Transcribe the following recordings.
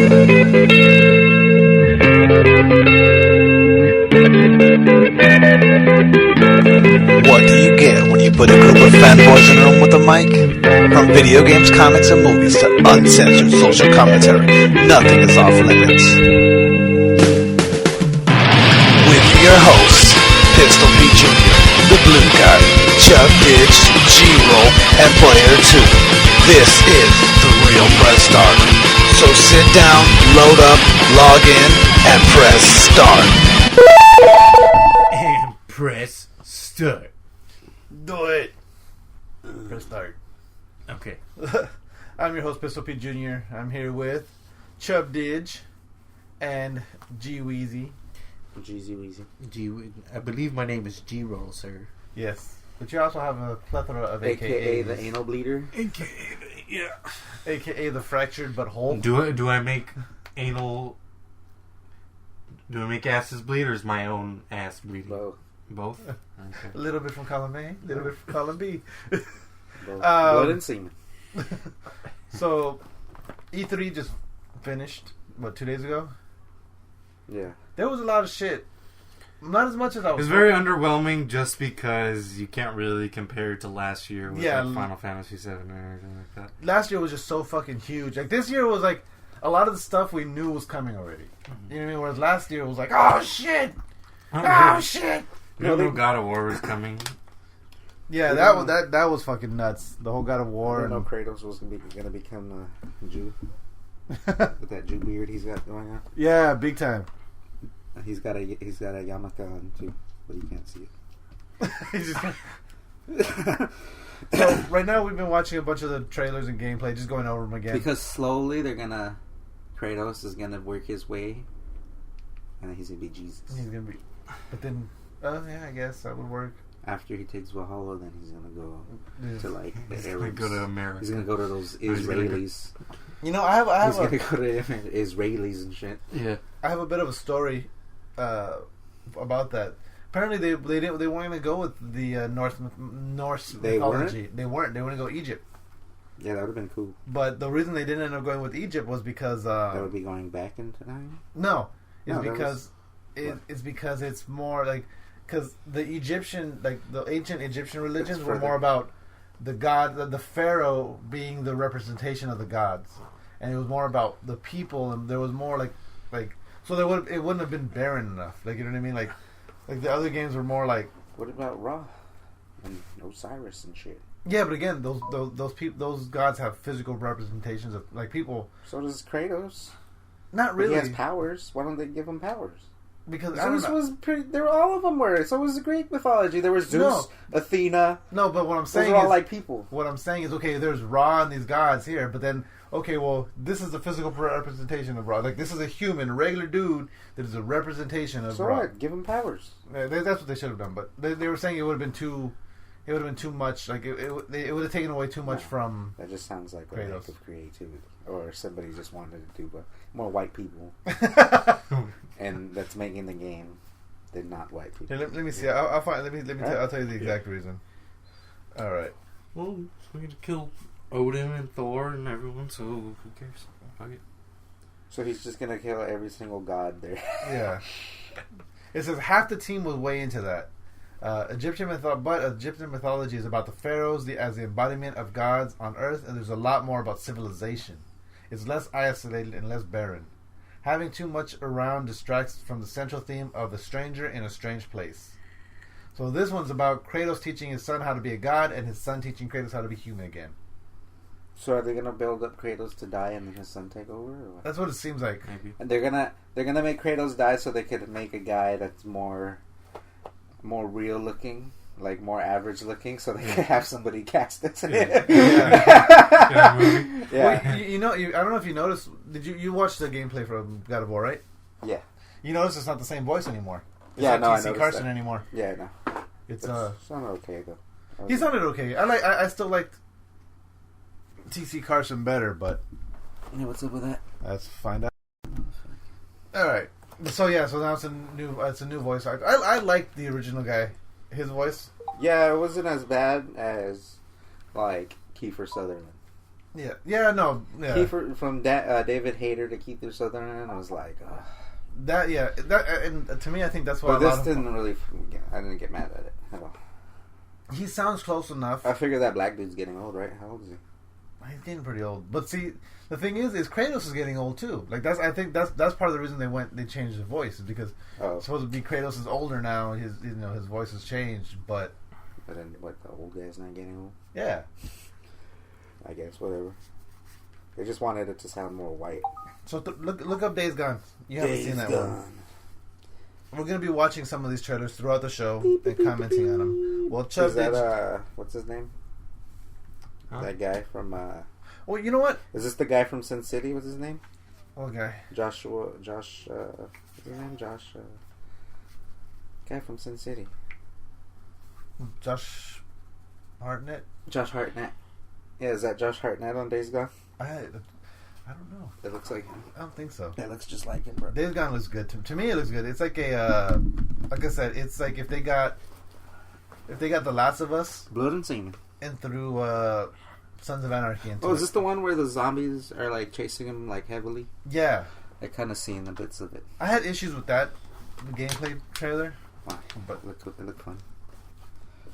What do you get when you put a group of fanboys in a room with a mic? From video games, comics, and movies to uncensored social commentary, nothing is off limits. With your hosts, Pistol Pete Jr., The Blue Guy, Chuck Ditch, G-Roll, and Player 2. This is The Real Press Start. So sit down, load up, log in, and press start. And press start. Do it. Press start. Okay. I'm your host, Pistol Pete Jr. I'm here with Chub Didge and G Weezy. Jeezy Weezy. I believe my name is G-Roll, sir. Yes. But you also have a plethora of AKA AKAs. the anal bleeder. Yeah. AKA the fractured but whole. Do I make anal? Do I make asses bleed, or is my own ass bleeding? Both. Okay. A little bit from column A, a little bit from column B. Both. Blood and semen. So, E3 just finished, 2 days ago? Yeah. There was a lot of shit. Not as much as I was. It's very underwhelming, just because you can't really compare it to last year with Yeah. like Final Fantasy VII or anything like that. Last year was just so fucking huge. Like, this year was like, a lot of the stuff we knew was coming already. You know what I mean? Whereas last year it was like, oh shit! Oh shit! You know God of War was coming. Yeah, that was fucking nuts. The whole God of War. I didn't know Kratos was gonna become a Jew with that Jew beard he's got going on. Yeah, big time. He's got a yarmulke on too, but you can't see it. He's just So right now we've been watching a bunch of the trailers and gameplay, just going over them again. Because slowly Kratos is gonna work his way, and he's gonna be Jesus. He's gonna be, but then, yeah, I guess that would work. After he takes Valhalla, then he's gonna go to like the He's Arabs. gonna go to America. He's gonna go to those Israelis. You know, I have He's gonna go to Israelis and shit. Yeah. I have a bit of a story about that. Apparently, they weren't gonna go with the Norse mythology. They weren't. They were gonna go Egypt. Yeah, that would have been cool. But the reason they didn't end up going with Egypt was because that would be going back into time. No, No, it's because it's more like, because the Egyptian, like the ancient Egyptian religions were further. more about the god, the pharaoh being the representation of the gods, and it was more about the people, and there was more like so it wouldn't have been barren enough. Like, you know what I mean? Like the other games were more like. What about Ra and Osiris and shit? Yeah, but again, those gods have physical representations of like people. So does Kratos. Not really. But he has powers. Why don't they give him powers? Because Zeus was pretty. All of them were. So was the Greek mythology. There was Zeus, Athena. No, but what I'm saying Those are all is, like people. What I'm saying is, okay, there's Ra and these gods here, but then, okay, well, this is the physical representation of Ra. Like, this is a human, a regular dude that is a representation of So Ra. what? Give him powers. That's what they should have done, but they were saying it would have been too much. Like, it would have taken away too much from. That just sounds like Kratos. a lack of creativity, or somebody just wanted to do, but more white people, and that's making the game. They're not white people. Here, let me see. I'll find. Let me. I'll tell you the exact reason. All right. Well, we're gonna kill Odin and Thor and everyone, so who cares? Fuck it. So he's just gonna kill every single god there. Yeah. It says half the team was way into that. Egyptian mythology is about the pharaohs as the embodiment of gods on Earth, and there's a lot more about civilization. It's less isolated and less barren. Having too much around distracts from the central theme of the stranger in a strange place. So this one's about Kratos teaching his son how to be a god, and his son teaching Kratos how to be human again. So are they gonna build up Kratos to die and then his son take over? Or what? That's what it seems like. Maybe. And they're gonna make Kratos die so they could make a guy that's more real looking, like more average looking, so they can have somebody cast it. Yeah, movie. Yeah. Wait, I don't know if you noticed. Did you watch the gameplay from God of War, right? Yeah. You notice it's not the same voice anymore. It's Yeah, not no, I T.C. noticed Carson that. anymore. Yeah, no. It's sounded okay though. he sounded okay. I still liked T.C. Carson better, but Yeah, what's up with that? let's find out. All right. So now it's a new voice actor. I liked the original guy, his voice. Yeah, it wasn't as bad as like Kiefer Sutherland. No. From David Hayter to Kiefer Sutherland, I was like, and to me, I think that's why. But this didn't really. I didn't get mad at it at all. He sounds close enough. I figure that black dude's getting old, right? How old is he? He's getting pretty old. But see, the thing is Kratos is getting old too. Like I think that's part of the reason they changed his voice is because supposed to be Kratos is older now. His voice has changed, but then what? The old guy's not getting old. Yeah. I guess whatever. They just wanted it to sound more white. So look up Days Gone. You haven't seen that one. We're gonna be watching some of these trailers throughout the show and commenting on them. Well, Chubb, is that what's his name? Huh? That guy from. Well, you know what? Is this the guy from Sin City? What's his name? What guy? Josh. What's his name? Josh. Guy from Sin City. Josh Hartnett. Josh Hartnett. Yeah, is that Josh Hartnett on Days Gone? I don't know. It looks like him. I don't think so. That looks just like him, bro. Days Gone looks good to me. It looks good. It's like like I said, it's like if they got The Last of Us, Blood and Semen, and threw Sons of Anarchy into is this the one where the zombies are like chasing him like heavily? Yeah, I kind of seen the bits of it. I had issues with that gameplay trailer. Why? But it looked fun.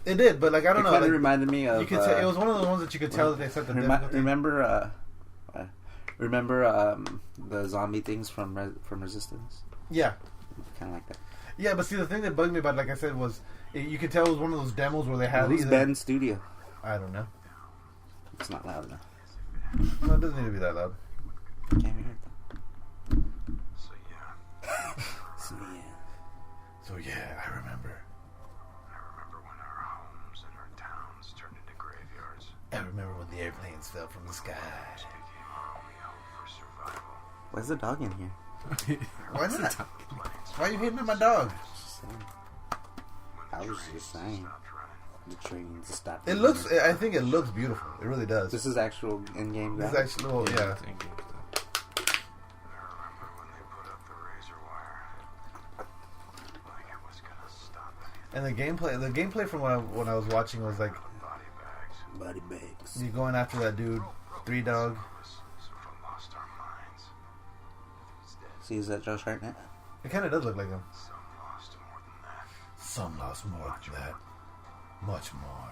It did, but like I don't know. It kind of reminded me of. You could tell, it was one of the ones that you could tell that they set the difficulty. Remember the zombie things from Resistance? Yeah, kind of like that. Yeah, but see, the thing that bugged me about it, like I said, was you could tell it was one of those demos where they had. Who's Ben's studio? I don't know. It's not loud enough. No, it doesn't need to be that loud. Can't be heard though. So yeah, I remember. When our homes and our towns turned into graveyards. I remember when the airplanes fell from the sky. Why's the dog in here? Why not? Why are you hitting at my dog? I was just saying. The trains stop. It looks. I think it looks beautiful. It really does. This is actual in-game. This is actually. Well, yeah. And the gameplay from when I was watching was like body bags. You going after that dude, 3 Dog. See, is that Josh Hartnett? It kind of does look like him. Some lost more than that. Much more.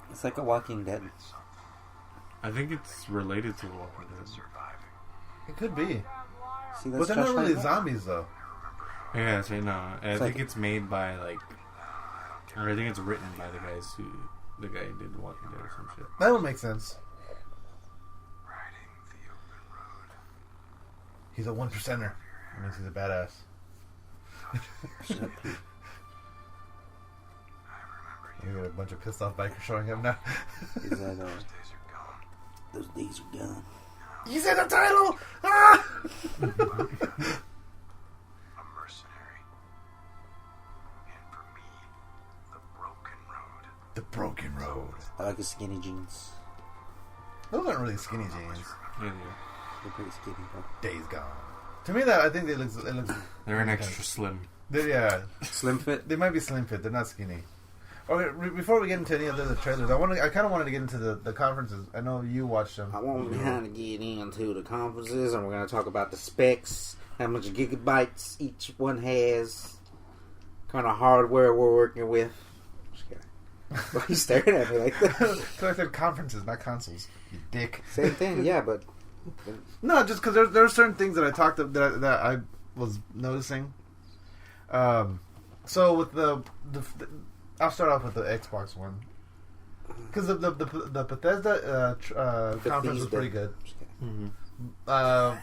It's like a Walking Dead. I think it's related to Walking Dead. It could be. See, but they're not really zombies, though. Yeah, that's right. No, I think it's made by or I think it's written by the guy who did Walking Dead or some shit. That would make sense. He's a 1%er. That means he's a badass. You got a bunch of pissed off bikers showing up now. Is that those days are gone? You said the title! Ah! A mercenary. And for me, the broken road. The broken road. I like the skinny jeans. Those aren't really skinny jeans. Yeah, they're pretty skinny, bro. Days Gone. To me, I think it looks. They're an extra slim. Yeah, slim fit. They might be slim fit. They're not skinny. Okay, before we get into any of the trailers, I kind of wanted to get into the conferences. I know you watched them. I want to get into the conferences, and we're going to talk about the specs, how much gigabytes each one has, kind of hardware we're working with. Just kidding. Why are you staring at me like that? Because I said conferences, not consoles. You dick. Same thing, yeah, but no, just because there are certain things that I talked that I was noticing. So with the I'll start off with the Xbox one because the Bethesda conference was pretty good. Mm-hmm. The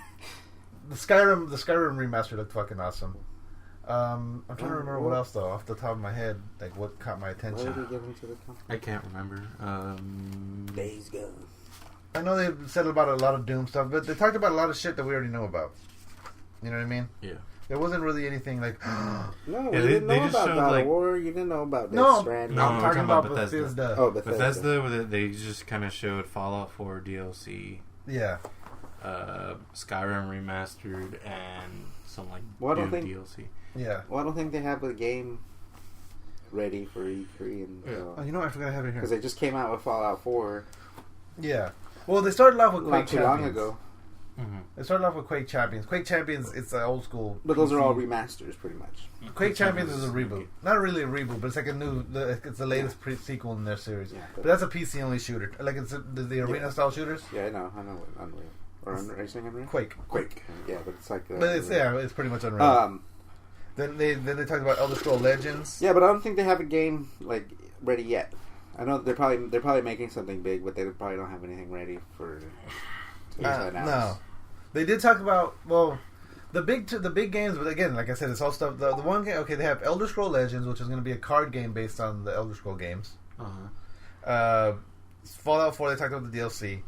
Skyrim remaster looked fucking awesome. I'm trying to remember what else though off the top of my head, like what caught my attention. What did we get into the conference? I can't remember. Days Gone. I know they said about a lot of Doom stuff, but they talked about a lot of shit that we already know about. You know what I mean? Yeah. There wasn't really anything like. No, you didn't know about God of War. You didn't know about Death Stranding. No, I'm talking about Bethesda. Oh, Bethesda. They just kind of showed Fallout 4 DLC. Yeah. Skyrim remastered and some Doom DLC. Yeah. Well, I don't think they have a game ready for E3 and Oh, you know what? I forgot to have it here. because they just came out with Fallout 4 Yeah. Well, they started off with Quake not too long Champions. ago, They started off with Quake Champions. Quake Champions, it's an old school. but those are all PC. remasters, pretty much. Quake Champions is a reboot. Not really a reboot, but it's like a new. It's the latest sequel in their series. Yeah, but that's a PC only shooter. Like it's the arena style shooters. Yeah, I know what Unreal or Racing Unreal. Quake. Yeah, but it's like. But it's pretty much Unreal. Then they talked about Elder Scrolls Legends. Yeah, but I don't think they have a game like ready yet. I know they're probably making something big, but they probably don't have anything ready for. No, they did talk about the big games, but again, like I said, it's all stuff. The one game, okay, they have Elder Scrolls Legends, which is going to be a card game based on the Elder Scrolls games. Fallout 4, they talked about the DLC.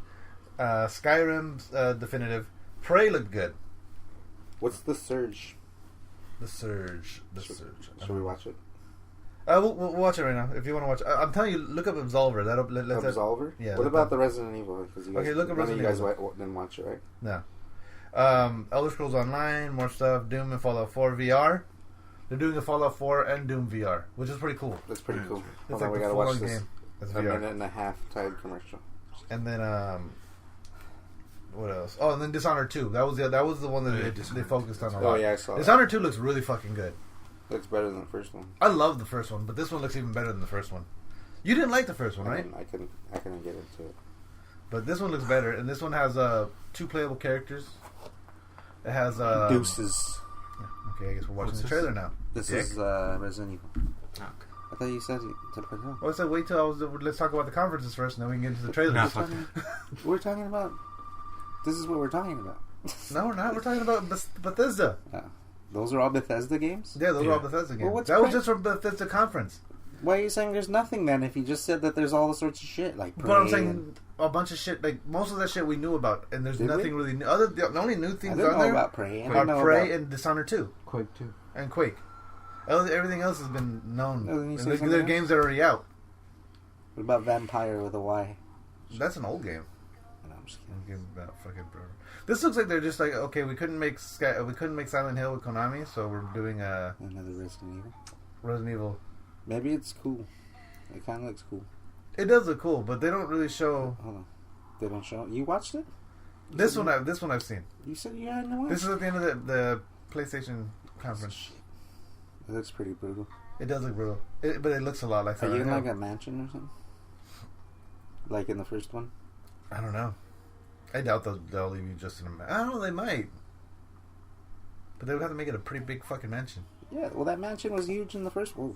Skyrim's definitive. Prey looked good. What's the Surge? The Surge. Should we watch it? We'll watch it right now if you want to watch. I'm telling you, look up Absolver. Absolver? Yeah. What about the Resident Evil? Okay, look at Resident Evil. You Evil. guys didn't watch it, right? No. Elder Scrolls Online, more stuff. Doom and Fallout 4 VR. They're doing a Fallout 4 and Doom VR, which is pretty cool. That's pretty cool. It's Hold on, like we the gotta watch full-on this. game. That's A VR. minute and a half tied commercial. And then what else? Oh, and then Dishonored 2. That was the one that they focused on a lot. Oh yeah, I saw Dishonored 2 looks really fucking good. that. Looks better than the first one. I love the first one, but this one looks even better than the first one. You didn't like the first one, right? I couldn't get into it. But this one looks better, and this one has 2 playable characters. It has Deuces. Okay, I guess we're watching What's the this? trailer now. This Dick. is Resident Evil. Okay. I thought you said to put it on. Oh, I said wait till let's talk about the conferences first, and then we can get into the trailer. No, No, fuck We're talking about. This is what we're talking about. we're not. We're talking about Bethesda. Those are all Bethesda games? Yeah, those are Yeah. all Bethesda games. Well, what's that was cra- just from Bethesda conference. Why are you saying there's nothing then if you just said that there's all the sorts of shit like But I'm Prey saying and- a bunch of shit. Like most of that shit we knew about, and there's Did nothing we? really new. The only new I things didn't on know there about Prey. I are didn't know Prey about... and Dishonored 2 Quake 2. and Quake. Everything else has been known. Oh, then you And say they're something else? games that are already out. What about Vampire with a Y? That's an old game. No, I'm just kidding. Game about fucking forever. This looks like they're just like, okay, we couldn't make Silent Hill with Konami, so we're doing Another Resident Evil. Resident Evil. Maybe it's cool. It kind of looks cool. It does look cool, but they don't really show Hold on. They don't show. You watched it? this one. This one I've seen. You said you hadn't watched. This is at the end of the PlayStation conference. It looks pretty brutal. It does look brutal, but it looks a lot like Are you Silent in Hill. like a mansion or something? Like in the first one? I don't know. I doubt they'll leave you just in a. I don't know. They might, but they would have to make it a pretty big fucking mansion. Yeah. Well, that mansion was huge in the first one.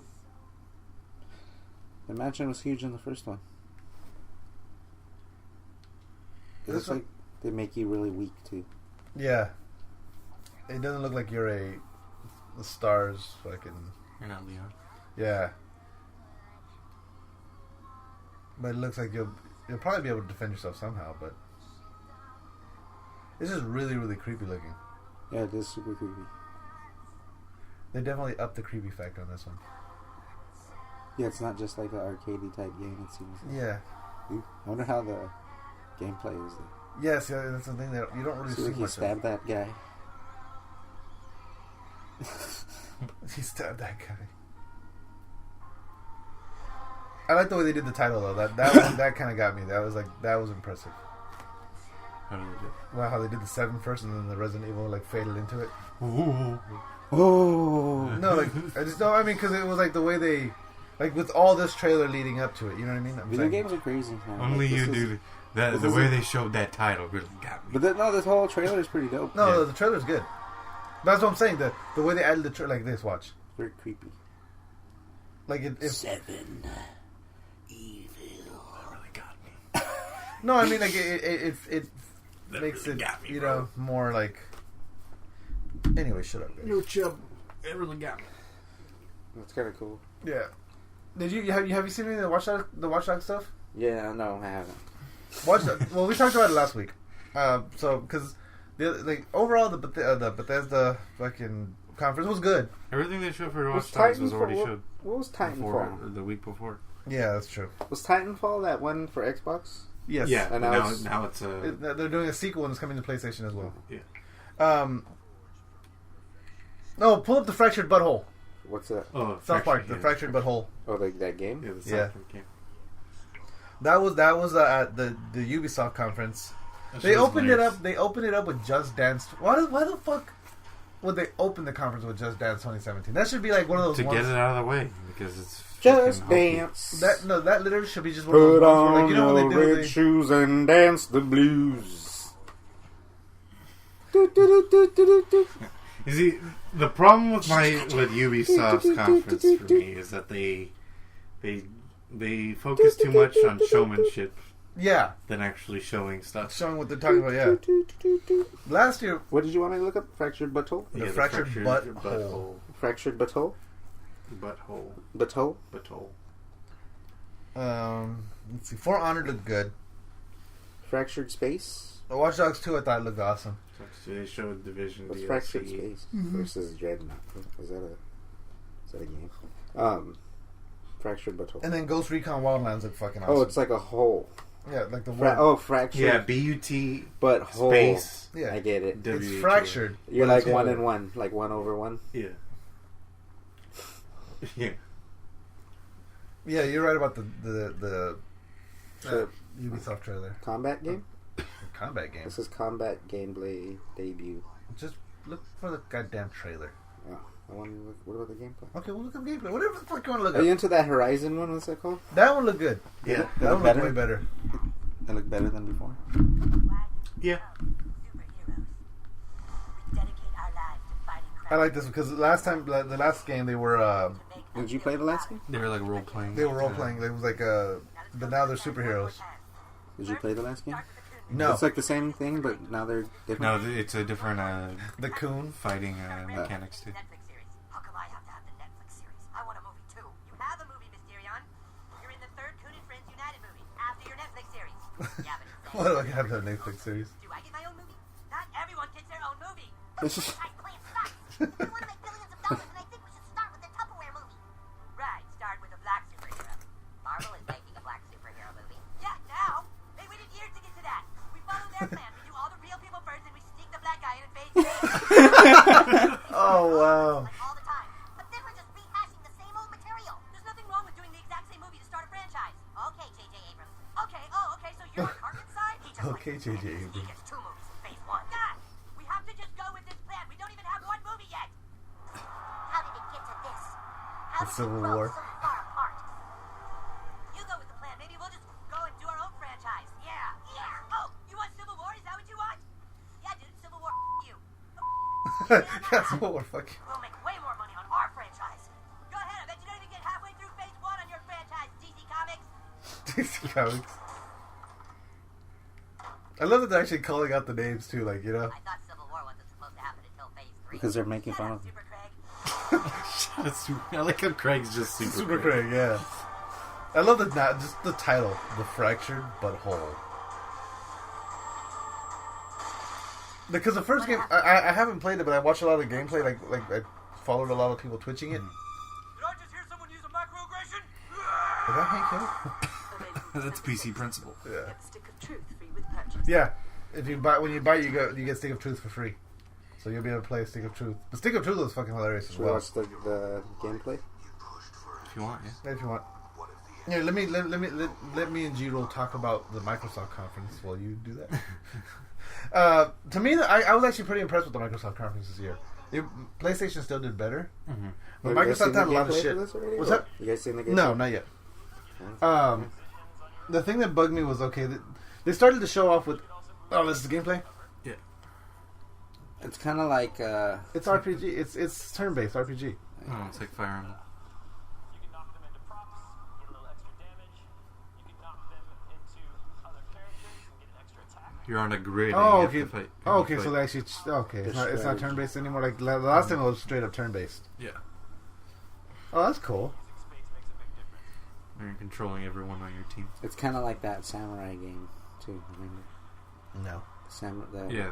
The mansion was huge in the first one. It This looks one- like they make you really weak too. Yeah, it doesn't look like you're the stars fucking. You're not Leon. Yeah, but it looks like you'll probably be able to defend yourself somehow. But this is really really creepy looking. Yeah, it is super creepy. They definitely upped the creepy factor on this one. Yeah, it's not just like an arcadey type game. It seems. Like. Yeah. I wonder how the gameplay is there. Yes, yeah, that's the thing that you don't really See, see like he much stabbed that guy. of. He stabbed that guy. I like the way they did the title though. That kind of got me. That was impressive. How did they Wow, how they did the 7 first and then the Resident Evil like faded into it. do? Ooh. Oh. No, like I just don't. I mean, because it was like the way they, like with all this trailer leading up to it. You know what I mean? I'm Video saying- games are crazy. Man. Only Like, you, this is- dude. The this way is- they showed that title really got me. But this whole trailer is pretty dope. No, Yeah. the trailer's good. That's what I'm saying. The way they added the trailer like this. Watch. Very creepy. Like if 7 evil. That really got me. no, I mean like it That makes really it got me, you bro. know more like. Anyway, shut up. Guys. No chub. It really got me. That's kind of cool. Yeah. Did you have you seen any of the Watch Dogs stuff? Yeah, no, I haven't. Well, we talked about it last week. So because overall the Bethesda fucking conference was good. Everything they showed for Was Watch Dogs was Titanfall- already showed What was Titanfall? before, the week before. Yeah, that's true. Was Titanfall that one for Xbox? Yes. Yeah, And now, now it's- now it's a... They're doing a sequel and it's coming to PlayStation as well. Yeah. No, pull up the Fractured Butthole. What's that? Oh, South Park, the Fractured But Whole. Oh, that game? Yeah, the South Park game. That was at the Ubisoft conference. They opened it up. They opened it up with Just Dance. Why the fuck would they open the conference with Just Dance 2017? That should be like one of those to ones, get it out of the way because it's Just fucking dance. that literally should be just one of Put those ones where, on like, you know your what they do? red shoes and dance the blues. You see, the problem with Ubisoft's conference for me is that they focus too much on showmanship Yeah, than actually showing stuff. showing what they're talking about. Yeah, last year What did you want me to look up? Fractured butthole? the fractured butthole. butthole. Fractured butthole? Butthole. Butthole? Butthole. Let's see. For Honor looked good. Fractured space? Watch Dogs 2 I thought looked awesome. So they showed Division What's DLC. Fractured space versus Dreadnought? Is that a game? Fractured butthole. And then Ghost Recon Wildlands looked fucking awesome. Oh, it's like a hole. yeah, like the word. Fractured. Yeah, BUT Butthole. space. Yeah, I get it. it's WH. fractured. You're but like it's one whole. and one, like 1/1. Yeah. Yeah. Yeah, you're right about the So, Ubisoft trailer. combat game? Combat game. This is combat gameplay debut. Just look for the goddamn trailer. Oh, I want to look. What about the gameplay? Okay, we'll look up gameplay. Whatever the fuck you want to look Are you up. into that Horizon one? What's that called? That one looked good. Yeah. That one looked way better. That looked better than before. Yeah. I like this because the last game they were Did you play the last game? They were like role playing. role playing. It was like but now they're superheroes. Did you play the last game? No, It's like the same thing, but now they're different. No, it's a different the coon. fighting mechanics too. How come I have to have the Netflix series? I want a movie too. You have a movie, Mysterion. You're in the third Coon and Friends United movie after your Netflix series. Yeah, but What do I have the Netflix series? do I get my own movie? Not everyone gets their own movie. This is- I plan sucks. We want to make billions of dollars, and I think we should start with the Tupperware movie. Right, start with a black superhero. Marvel is making a black superhero movie. Yeah, now. They waited years to get to that. We follow their plan. We do all the real people first, and we sneak the black guy in and phase Oh wow! like all the time. But then we're just rehashing the same old material. There's nothing wrong with doing the exact same movie to start a franchise. Okay, J.J. Abrams. Okay, okay, so you're on Cartman's side? He just Okay, J.J. He Abrams. gets 2 movies in phase 1. God, we have to just go with this plan. We don't even have 1 movie yet. How did it get to this? How The did Civil it grow War. so far apart? You go with the plan. Maybe we'll just go and do our own franchise. Yeah, yeah. Oh, you want Civil War? Is that what you want? Yeah, dude, Civil War. You. That's what we're fucking. We'll make way more money on our franchise. Go ahead. I bet you don't even get halfway through phase 1 on your franchise, DC Comics. DC Comics. I love that they're actually calling out the names too, like, you know. I thought Civil War wasn't supposed to happen until phase 3. Because they're making Shut fun up, of him. Super Craig. I like how Craig's just Super Craig, yeah. I love just the title, The Fractured Butthole. Because the first game, I haven't played it, but I watched a lot of gameplay. Like I followed a lot of people twitching it. Did I just hear someone use a macroaggression? Is that Hank Hill? That's PC principle. Yeah. Stick of truth free with purchase. Yeah. If you buy, when you buy, you get Stick of Truth for free. So you'll be able to play Stick of Truth. But Stick of Truth is fucking hilarious as Should we well. watch the gameplay? If you want, yeah. If you want. Here, let me and G-Roll talk about the Microsoft conference while you do that. To me, I was actually pretty impressed with the Microsoft conference this year. PlayStation still did better, but Have you guys seen Microsoft had a the lot of gameplay shit. for this already, What's or- that? You guys seen the game? No, not yet. The thing that bugged me was they started to show off with. Oh, this is gameplay. Yeah. It's kind of like It's RPG. It's turn-based RPG. Oh, it's like Fire Emblem. You can knock them into props, get a little extra damage. You can knock them into other characters and get an extra attack. You're on a grid. Oh, and okay. you have to fight. Oh, you okay. fight. So they actually. Okay, it's not strategy. turn-based anymore. Like the last time it was straight up turn-based. Yeah. Oh, that's cool. Using space makes a big difference. You're controlling everyone on your team. it's kind of like that samurai game too. Remember? No. Yeah,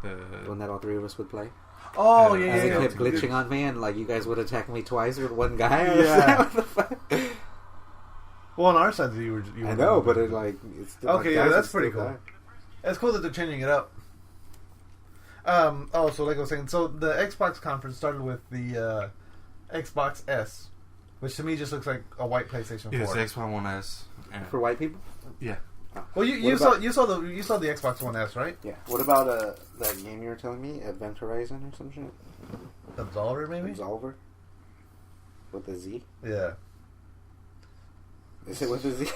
the one that all 3 of us would play. Oh Yeah, yeah, And yeah. it yeah. kept glitching on me, and like you guys would attack me twice with one guy. Yeah. What the fuck? Well, on our side, you were I know, but it like it's still, Okay, like, yeah, guys that's would pretty still cool. die. It's cool that they're changing it up. So like I was saying, so the Xbox conference started with the Xbox S, which to me just looks like a white PlayStation 4. Yeah, it's Xbox One S. And For white people? yeah. Well, you saw the Xbox One S, right? Yeah. What about that game you were telling me, Event Horizon or some shit? Absolver, maybe. Absolver? With a Z? Yeah. Is it with a Z?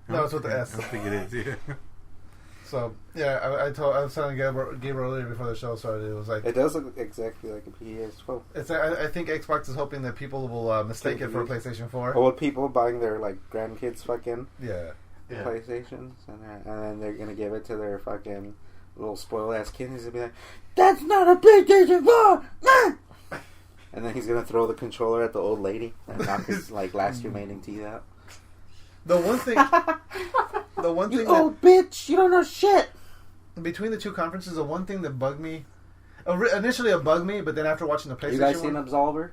No, it's with the S. I don't think it is. Yeah. So yeah, I was telling Gabriel earlier before the show started. It was like It does look exactly like a PS12. it's. I think Xbox is hoping that people will mistake it for a PlayStation 4. Or with people buying their like grandkids fucking Yeah. Yeah. PlayStations, and then they're gonna give it to their fucking little spoiled ass kid. He's gonna be like, "That's not a PlayStation 4!" And then he's gonna throw the controller at the old lady and knock his like last remaining teeth out. The one thing You old bitch, you don't know shit. between the two conferences, the one thing that bugged me, initially it bugged me, but then after watching the PlayStation You guys seen one, Absolver?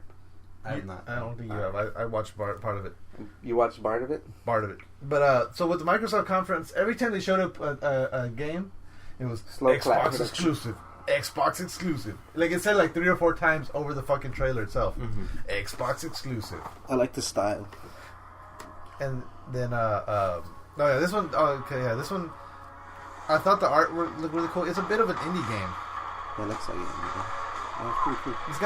I have not. I don't think you have. I watched part of it. You watched part of it? Part of it. But so with the Microsoft conference, every time they showed up a game, it was Slow clap. Xbox exclusive. Xbox exclusive. Like it said like 3 or 4 times over the fucking trailer itself. Mm-hmm. Xbox exclusive. I like the style. And then oh yeah, this one. Oh, okay, yeah, this one. I thought the artwork looked really cool. It's a bit of an indie game. Yeah, it looks like it. Oh, it's pretty cool. It's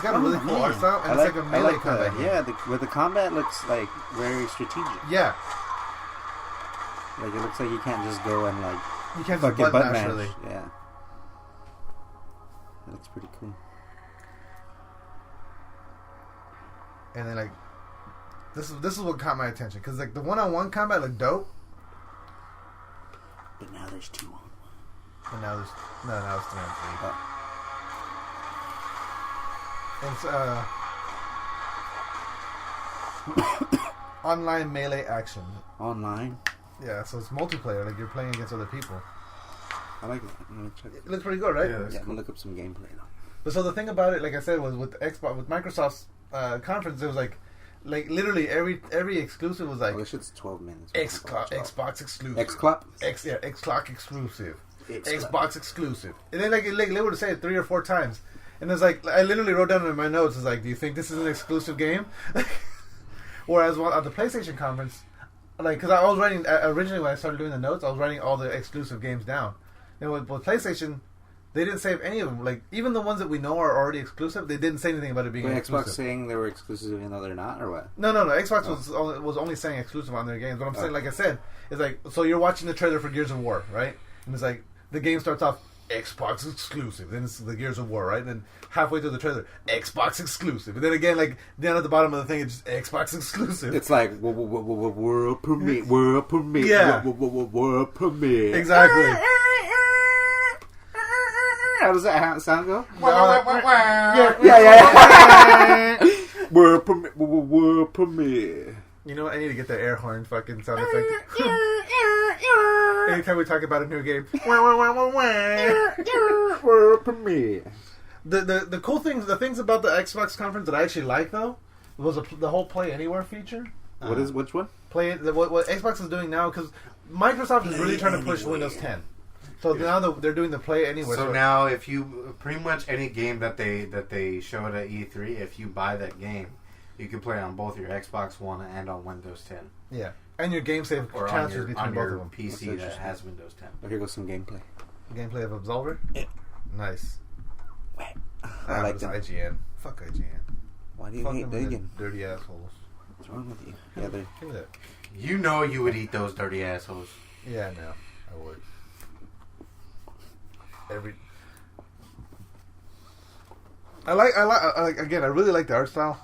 got a really cool art style, and it's like a melee combat game. Yeah, where the combat looks like very strategic. Yeah, Like it looks like you can't just go and like you can't just fucking button butt mash mash. really. Yeah, that looks pretty cool. And then like this is what caught my attention because like the one-on-one combat looked dope, But now there's 2 on. and now it's 3-on-3. Oh. It's online melee action. Online. Yeah, so it's multiplayer. Like you're playing against other people. I like it. I'm gonna check it. It looks pretty good, right? Yeah, Yeah, I'm gonna look up some gameplay though. But so the thing about it, like I said, was with Microsoft's conference, it was like literally every exclusive was like Oh, this shit's 12 minutes. Xbox exclusive, X-Clop? Xbox exclusive, X-Clop. Xbox exclusive, and then like they would say it 3 or 4 times, and it's like I literally wrote down in my notes, it's like, do you think this is an exclusive game? Whereas at the PlayStation conference, like because I was writing originally when I started doing the notes, I was writing all the exclusive games down. And with PlayStation, they didn't save any of them. Like even the ones that we know are already exclusive, they didn't say anything about it being Wait, exclusive. Xbox saying they were exclusive even though they're not, or what? No. Xbox was only saying exclusive on their games. What I'm saying, like I said, is like so you're watching the trailer for Gears of War, right? And it's like the game starts off Xbox exclusive, then it's the Gears of War, right? And then halfway through the trailer, Xbox exclusive, and then again, like down at the bottom of the thing, it's just Xbox exclusive. It's like world premiere, world premiere, Yeah. world premiere. Exactly. How does that sound go? Yeah. World premiere, world premiere. You know what? I need to get the air horn fucking sound effect. Anytime we talk about a new game. World premiere. The cool things, the things about the Xbox conference that I actually like though, was the whole Play Anywhere feature. Which one? What Xbox is doing now, because Microsoft is really trying to push Windows 10. So now they're doing the Play Anywhere. So now, if you pretty much any game that they showed at E3, if you buy that game, you can play it on both your Xbox One and on Windows 10, yeah, and your game save or on transfers your, between on both your of them. PC That's that interesting. has Windows 10. Oh, here goes some gameplay. Gameplay of Absolver. Yeah. Nice. I like it's them. IGN. Fuck IGN. Why do you Fuck hate them, Diggin? dirty assholes. What's wrong with you? Yeah, they. Give me that. You know you would eat those dirty assholes. Yeah, no, I would. I like again. I really like the art style.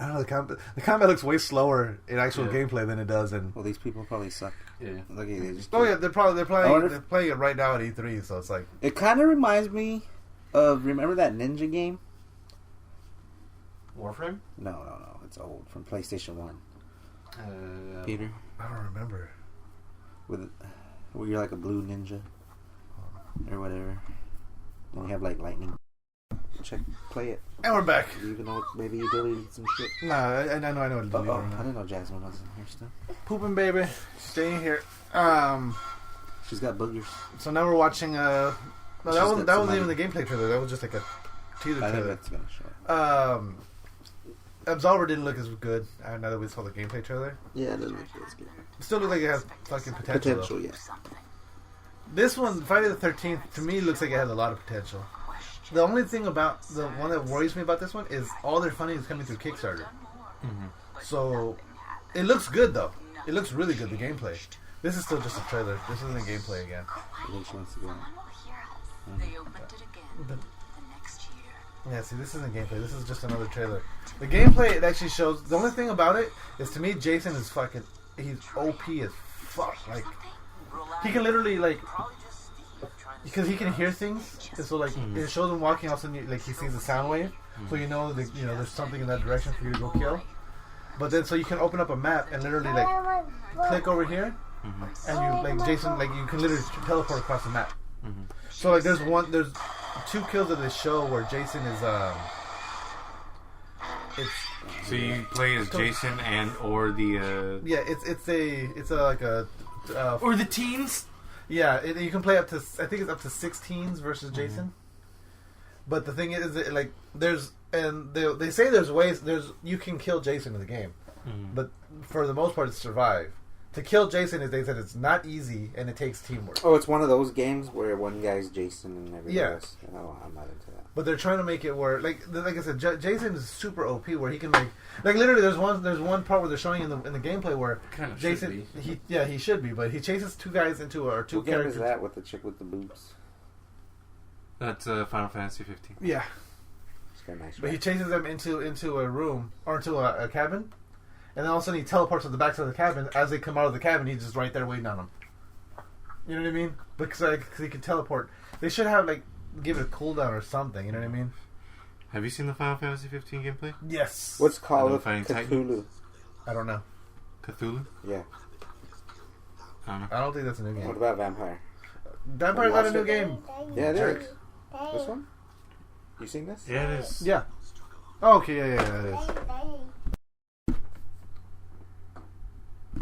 I don't know, the combat looks way slower in actual Yeah. gameplay than it does in. Well, these people probably suck. Yeah. Look at they just. Oh yeah, they're wonder if- playing it right now at E3, so it's like It kind of reminds me of, remember that ninja game? Warframe? No, it's old, from PlayStation 1. Peter, I don't remember. where you're like a blue ninja or whatever, and you have like lightning. Play it. And we're back. Even though maybe you deleted some shit. Nah, I know what to do. Oh, I didn't know Jasmine was in here still. Pooping baby, staying here. She's got boogers. So now we're watching. No, She's that wasn't got even somebody. the gameplay trailer. That was just like a teaser I think trailer. that's gonna show Absolver didn't look as good. Now that we saw the gameplay trailer, Yeah, it doesn't look as good. still looks like it has fucking potential. Potential, yeah. This one, Friday the 13th, to me looks like it has a lot of potential. The only thing about the one that worries me about this one is all their funding is coming through Kickstarter. So it looks good though. It looks really good. The gameplay. This is still just a trailer. This isn't gameplay again. They opened it again the next year. Yeah, see, this isn't gameplay. This is just another trailer. The gameplay, it actually shows. The only thing about it is, to me, Jason is fucking. He's OP as fuck. Like, he can literally, like, because he can hear things. And so, like, it shows him walking, all of a sudden, like, he sees a sound wave. So you know that, you know, there's something in that direction for you to go kill. But then, so you can open up a map and literally, like, click over here. And you, like, Jason, like, you can literally teleport across the map. So, like, there's 2 kills of this show where Jason is, So you play as Jason and or the yeah, it's like a or the teens. yeah. You can play up to, I think it's up to 6 teens versus Jason. But the thing is, that, like, they say there's ways you can kill Jason in the game, but for the most part, it's survive. To kill Jason, they said it's not easy and it takes teamwork. Oh, it's one of those games where one guy's Jason and everybody else. No, I'm not into that. But they're trying to make it where, like I said, Jason is super OP, where he can like literally. There's one part where they're showing in the gameplay where Kind of Jason, should be. he should be, but he chases 2 guys into or 2 What game characters. is that with the chick with the boobs? That's Final Fantasy 15. Yeah, It's got a nice but he back. chases them into a room or into a cabin, and then all of a sudden he teleports to the back side of the cabin. As they come out of the cabin, he's just right there waiting on them. You know what I mean? Because he can teleport. They should have give it a cooldown or something. You know what I mean? Have you seen the Final Fantasy 15 gameplay? Yes. What's Call of Fighting Cthulhu? I don't know. Cthulhu? Yeah. I don't know. I don't think that's a new game. What about Vampire? Vampire's not a new game. Yeah, it Jerk. is. This one? You seen this? Yeah, it is. Yeah. Oh, okay, yeah, it is.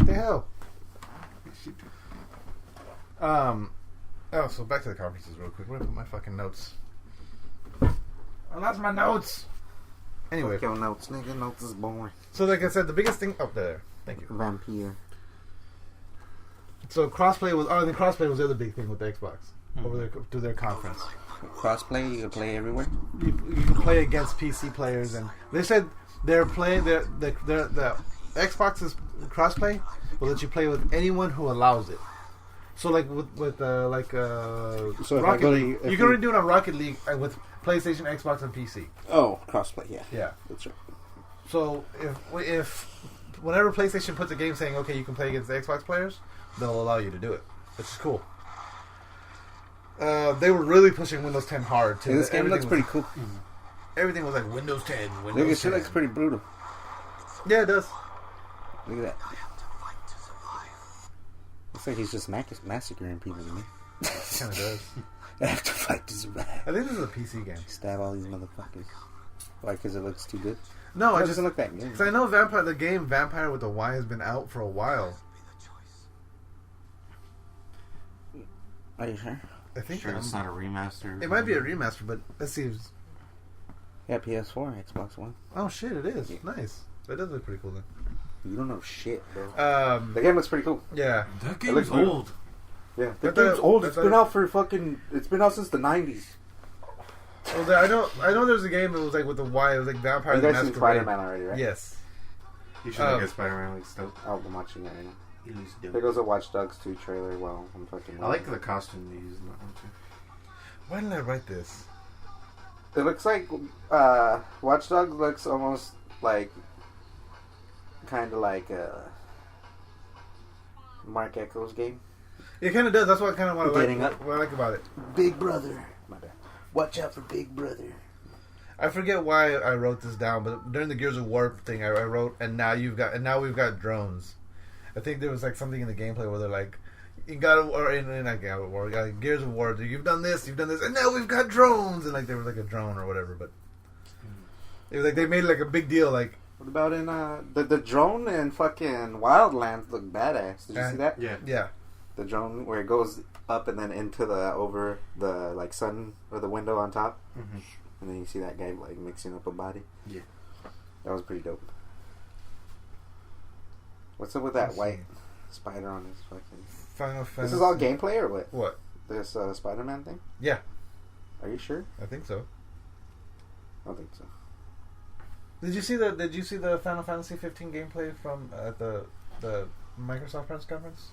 The hell? Oh, so back to the conferences real quick. Where did I put my fucking notes? I lost my notes! Anyway, Kill notes, nigga. Notes is boring. so like I said, the biggest thing... Oh, there. Thank you. Vampire. So crossplay was... Oh, and then crossplay was the other big thing with the Xbox. Over through their conference. Crossplay, you can play everywhere. You can play against PC players, and they said the Xbox's crossplay will let you play with anyone who allows it. So like with So if I Rocket go to- League, if you can already do it on Rocket League with PlayStation, Xbox, and PC. Oh, crossplay, yeah. Yeah. That's right. So if whenever PlayStation puts a game saying okay you can play against the Xbox players, they'll allow you to do it, which is cool. They were really pushing Windows 10 hard too. And this game Everything looks pretty cool. Everything was like Windows 10. Look, Windows it 10. looks pretty brutal. Yeah, it does. Look at that. Looks like he's just massacring people to me. It kind of does. I have to fight to survive. I think this is a PC game. Stab all these motherfuckers. Why? Because it looks too good? No, It I just doesn't look that good. because I know the game Vampire with the Y has been out for a while. Are you sure? I think Sure, it's not a remaster. it might be a remaster, but let's see. Yeah, PS4, Xbox One. Oh shit, it is Yeah. nice. That does look pretty cool then. You don't know shit, bro. The Yeah, game looks pretty cool. That It game looks is good. old. Yeah, the I thought game's it- old. I It's thought been it- out for fucking. It's been out since the 90s. Well, I know there's a game that was like with the Y. It was like Vampire You the guys seen Masquerade. Spider-Man already, right? Yes. You should look at Spider-Man like dope. Oh, I'm watching it right now. He looks There dope. goes a Watch Dogs 2 trailer. Well, I'm fucking. I like the costume they use in that one too. Why did I write this? It looks like Watch Dogs looks almost like kind of like Mark Echo's game. It kind of does. That's what I kind of want to Getting like. up. What I like about it. Big Brother. My bad. Watch out for Big Brother. I forget why I wrote this down, but during the Gears of War thing, I wrote, and now we've got drones. I think there was like something in the gameplay where they're like, in God of War, in not God of War, Gears of War, you've done this, and now we've got drones, and like there was like a drone or whatever, but it was like they made it like a big deal, like. What about in the drone in fucking Wildlands look badass? Did you see that? Yeah. Yeah. The drone where it goes up and then into the over the like sun or the window on top. Mm-hmm. and then you see that guy like mixing up a body. Yeah. That was pretty dope. What's up with that Let's white spider on his fucking... Final Fantasy. This is all gameplay or what? What? This Spider-Man thing? Yeah, Are you sure? I think so. I don't think so. Did you see the Final Fantasy 15 gameplay from at the Microsoft press conference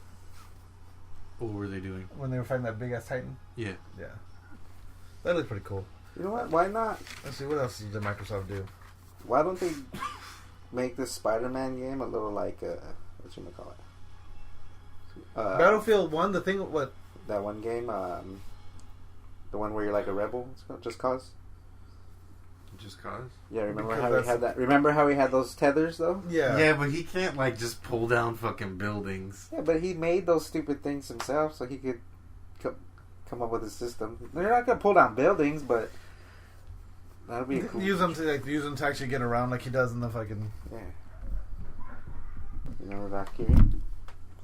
What were they doing? when they were fighting that big ass Titan? Yeah. Yeah, that looked pretty cool. You know what? Why not? Let's see what else did Microsoft do. Why don't they make this Spider-Man game a little like what you call it? Battlefield 1, the thing what? That one game, the one where you're like a rebel. It's called Just Cause. Just cause? Yeah, remember Because how he that's- had that? Remember how he had those tethers though? Yeah, Yeah, but he can't like just pull down fucking buildings. Yeah, but he made those stupid things himself, so he could come up with a system. They're not gonna pull down buildings, but that'll be a cool. use them to actually get around like he does in the fucking. Yeah. You remember Valkyrie?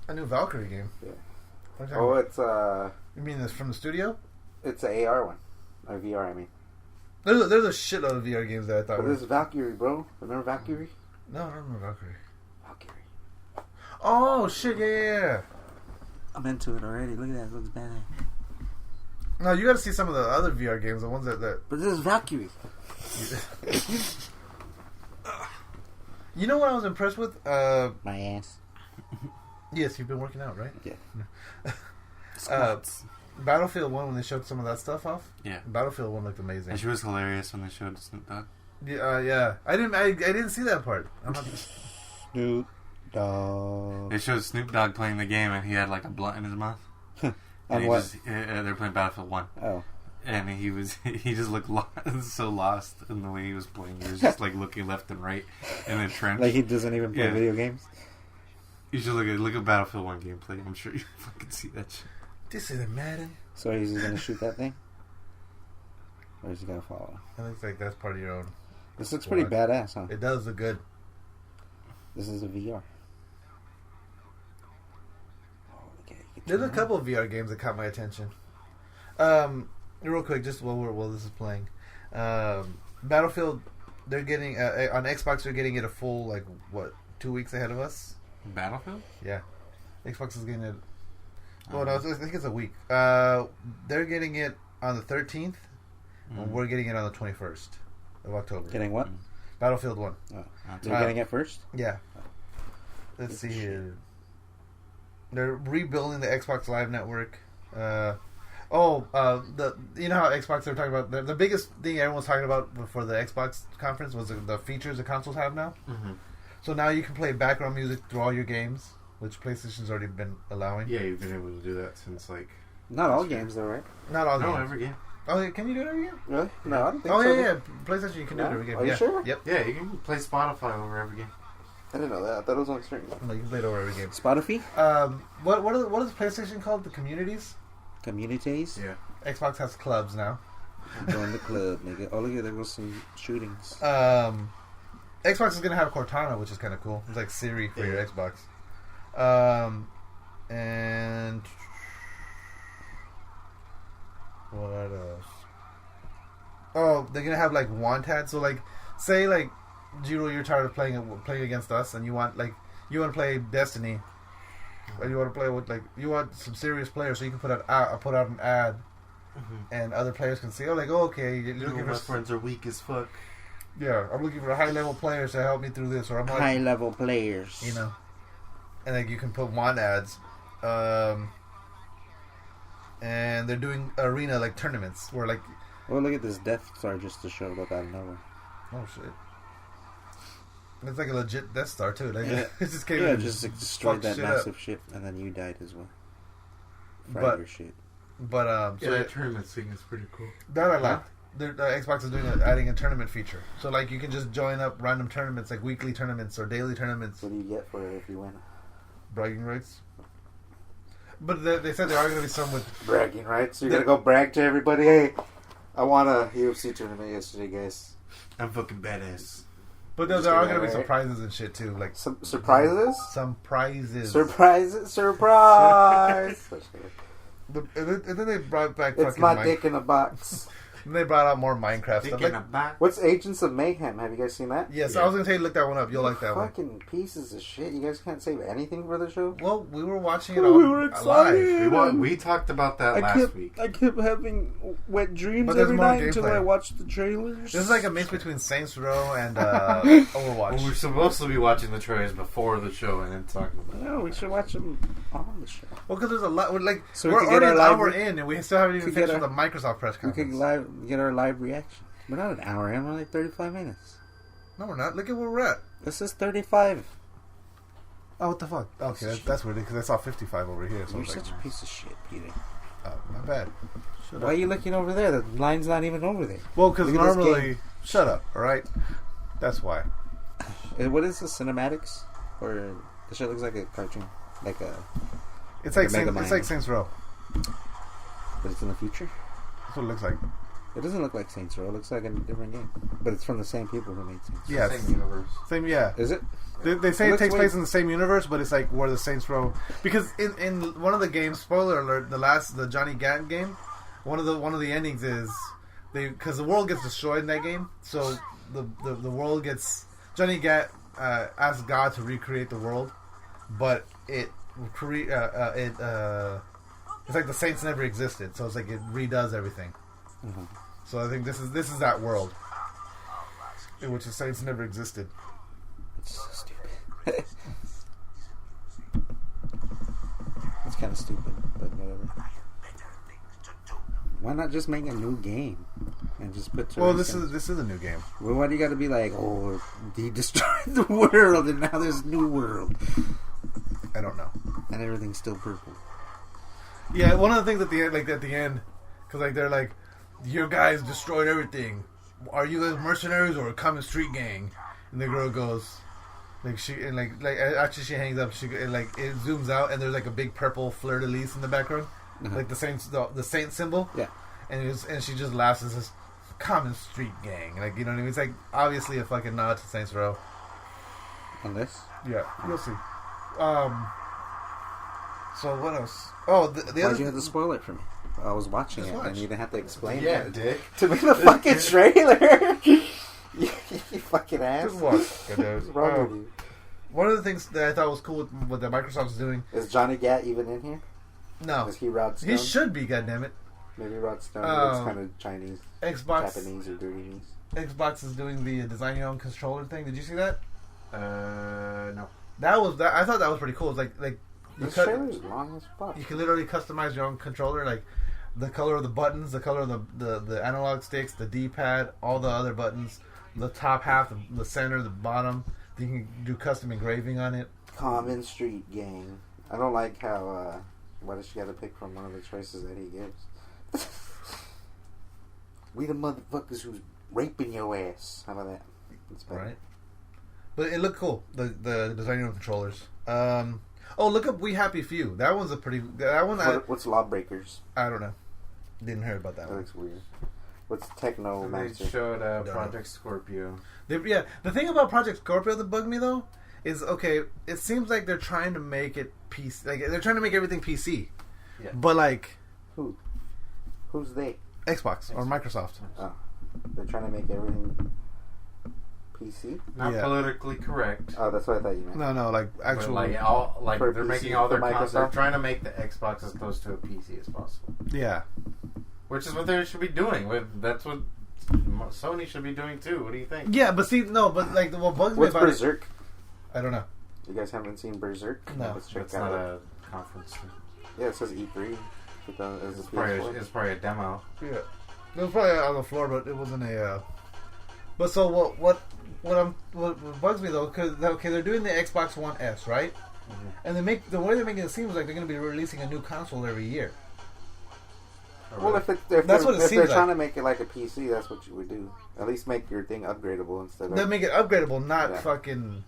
A new Valkyrie game. Yeah. What are you Oh, talking it's you mean this from the studio? it's an AR one, or VR. I mean, There's a shitload of VR games that I thought. but Were, this is Valkyrie, bro. Remember Valkyrie? no, I don't remember Valkyrie. Valkyrie. Oh shit! Yeah. I'm into it already. Look at that. It looks badass. No, you got to see some of the other VR games, the ones that. But this is Valkyrie. You know what I was impressed with? My ass. Yes, you've been working out, right? Yeah. Battlefield 1, when they showed some of that stuff off. Yeah. Battlefield 1 looked amazing. And she was hilarious when they showed Snoop Dogg. Yeah. I didn't see that part. I'm not. Snoop Dogg. They showed Snoop Dogg playing the game and he had like a blunt in his mouth. And On he what? just, they're playing Battlefield 1. Oh. And he just looked so lost in the way he was playing. He was just like looking left and right in the trench. Like he doesn't even play Yeah. video games? You should look at Battlefield 1 gameplay. I'm sure you fucking see that shit. This is a Madden. So he's just gonna shoot that thing? Or is he gonna follow? It looks like that's part of your own. This looks pretty badass, huh? It does look good. This is a VR. Oh, look at it. There's a couple of VR games that caught my attention. Real quick, just while this is playing, Battlefield, they're getting on Xbox. They're getting it a full 2 weeks ahead of us. Battlefield? Yeah, Xbox is getting it. Well, no, I think it's a week. They're getting it on the 13th, and we're getting it on the 21st of October. Getting what? Battlefield 1. Oh. They're getting it first? Yeah. Let's see here. They're rebuilding the Xbox Live Network. You know how Xbox they're talking about the biggest thing everyone's talking about for the Xbox conference was the features the consoles have now. Mm-hmm. So now you can play background music through all your games, which PlayStation's already been allowing. Yeah, you've been able to do that since like... Not all games, though, right? Not all No, games. every game. Oh, can you do it every game? Really? No, I don't think Oh so. yeah. PlayStation you can do it every game. Are you yeah. sure? Yep. Yeah, you can play Spotify over every game. I didn't know that. I thought it was on certain. No, you can play it over every game. Spotify? What is PlayStation called? The communities? Communities? Yeah. Xbox has clubs now. Join the club, nigga. Oh, look at there goes some shootings. Xbox is gonna have Cortana, which is kind of cool. It's like Siri for your Xbox. And what else? Oh, they're gonna have like wanted. So like, say like, Jiro, you're tired of playing against us, and you want to play Destiny, or you want to play with you want some serious players, so you can put out an ad, and other players can see. Okay, you're looking for friends are weak as fuck. Yeah, I'm looking for high level players to help me through this, or I'm High level players. you know, and like you can put want ads, and they're doing arena tournaments where Oh, look at this Death Star just to show up out of nowhere. oh shit, it's like a legit Death Star too. Like Yeah. it just came Yeah, in and just destroyed fucked that shit massive up. ship, and then you died as well. Fried But- your shit. But Yeah, that tournament thing is pretty cool. that I like. Xbox is adding a tournament feature, so you can just join up random tournaments, like weekly tournaments or daily tournaments, What do you get for it if you win? bragging rights. But they said there are going to be some with. Bragging rights. You're gonna go brag to everybody. Hey, I won a UFC tournament yesterday, guys. I'm fucking badass. But there are going to be some prizes and shit too, like Some surprises. some prizes. Surprises! Surprise! And then they brought back It's fucking my dick in a box. And they brought out more Minecraft stuff. Thinking Like, about What's Agents of Mayhem? Have you guys seen that? yes, Yeah. I was gonna say look that one up. You'll like that one. Fucking pieces of shit. You guys can't save anything for the show? Well, we were watching it Oh, on we were excited. live. we talked about that last week. I kept having wet dreams But there's every more night until gameplay. I watched the trailers. This is like a mix between Saints Row and Overwatch. Well, we're supposed to be watching the trailers before the show and then talking about it. No, we should watch them on the show. Well, because there's a lot. We're like So we we're could get already our an live hour in, and we still haven't even could finished get with the Microsoft press We conference. could get our live reaction. We're not an hour in. We're like 35 minutes. No, we're not. Look at where we're at. This is 35. Oh, what the fuck? Okay, that's weird because I saw 55 over here. So I You're was like, such a piece of shit, Peter. oh, my bad. Shut Why are you looking over there? The line's not even over there. Well, because Look at this normally, game. shut up. All right, that's why. What is this, cinematics? Or the shit looks like a cartoon, like a, It's like Mega Saints, Man. it's like Saints Row. but it's in the future. That's what it looks like. It doesn't look like Saints Row. It looks like a different game, but it's from the same people who made Saints Row. Yeah, Same universe. same. Yeah, Is it? they say It it looks takes way- place in the same universe, but it's like where the Saints Row. Because in one of the games, spoiler alert, the Johnny Gat game, one of the endings is because the world gets destroyed in that game, so the world gets Johnny Gat asks God to recreate the world, but it's like the Saints never existed, so it's like it redoes everything. Mhm. So I think this is that world in which the Saints never existed. It's so stupid. It's kind of stupid, but whatever. Why not just make a new game and just put? Well, tourists this is a new game. Well, why do you got to be like, oh, he destroyed the world and now there's a new world I don't know. and everything's still purple? Yeah, one of the things at the end, because like they're like, your guys destroyed everything. Are you guys mercenaries or a common street gang? And the girl goes, like she and like actually she hangs up. And, like it zooms out and there's like a big purple fleur de lis in the background, like the saint symbol. Yeah. And she just laughs and says, "Common street gang." Like you know what I mean? It's like obviously a fucking nod to Saints Row. Unless Yeah, you'll see. So what else? Oh, the why'd other you have to spoil it for me? I was watching Just it watch. and you didn't have to explain Yeah, it dick. to me the fucking trailer. you fucking ass. just watch. What's wrong with you? One of the things that I thought was cool with what the Microsoft's doing. Is Johnny Gat even in here? No, Is he Rod Stone? he should be. Goddammit. Maybe Rod Stone Um, looks kind of Chinese, Xbox Japanese, or Dirty. Xbox is doing the design your own controller thing. Did you see that? No. I thought that was pretty cool. It's like you This cut, trailer's long as fuck. you can literally customize your own controller, like the color of the buttons, the color of the analog sticks, the D-pad, all the other buttons, the top half, the center, the bottom. You can do custom engraving on it. Common Street Gang. I don't like how. Why does she got to pick from one of the choices that he gives? We the motherfuckers who's raping your ass. How about that? That's better. Right. But it looked cool. The design your own controllers. Look up We Happy Few. That one's a pretty. That one What's Lawbreakers? I don't know. Didn't hear about that That one. looks weird. What's Techno They Master? showed know. Project Scorpio. The thing about Project Scorpio that bugged me though is okay. It seems like they're trying to make it PC. Like they're trying to make everything PC. Yeah. But like Who? Who's they? Xbox or Microsoft. Oh, they're trying to make everything PC. Not Yeah. politically correct. Oh, that's what I thought you meant. No, like But actual. For they're PC, making all their for consoles. They're Microsoft? trying to make the Xbox as close to a PC as possible, Yeah. which is what they should be doing. That's what Sony should be doing too. What do you think? Yeah, but see, no, but like what bugs me What's about Berserk? it, I don't know. You guys haven't seen Berserk? No. Let's check It's that not out. a conference. Yeah, it says E3. As a PS4. It's probably a demo. Yeah, it was probably on the floor, but it wasn't a. But so what bugs me though, because they're doing the Xbox One S, right? And the way they're making it seem like they're going to be releasing a new console every year. Well, if That's they're what it seems like. trying to make it like a PC, that's what you would do. At least make your thing upgradable instead They of. make it upgradable, not Yeah. fucking.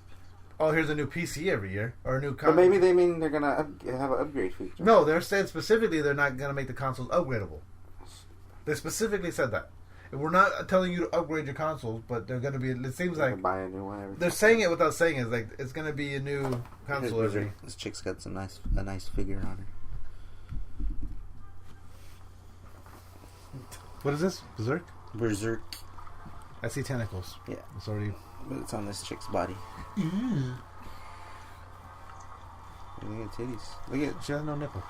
Oh, here's a new PC every year or a new But console. maybe they mean they're gonna have an upgrade feature. No, they're saying specifically they're not going to make the consoles upgradable. They specifically said that. We're not telling you to upgrade your consoles, but they're going to be. It seems You like can buy a new one. they're saying it without saying it. It's like it's going to be a new console every. This chick's got a nice figure on her. What is this? Berserk? Berserk. I see tentacles. Yeah. It's already... But it's on this chick's body. Mm. Look at titties. Look at... She has no nipple.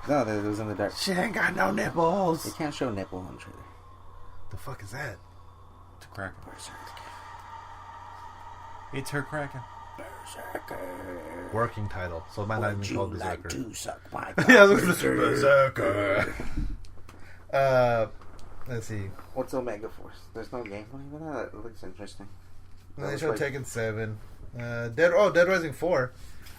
No, it was in the dark. She ain't got no nipples. They can't show nipple on the trailer. The fuck is that? It's a Kraken. Berserk. It's her Kraken. Berserker. Working title. So it might not even Would be you called like Berserker. to suck my Yeah, cock, Berserker. Let's see. What's Omega Force? There's no gameplay with that? It looks interesting. They That showed looks like- Tekken 7. Dead Rising 4.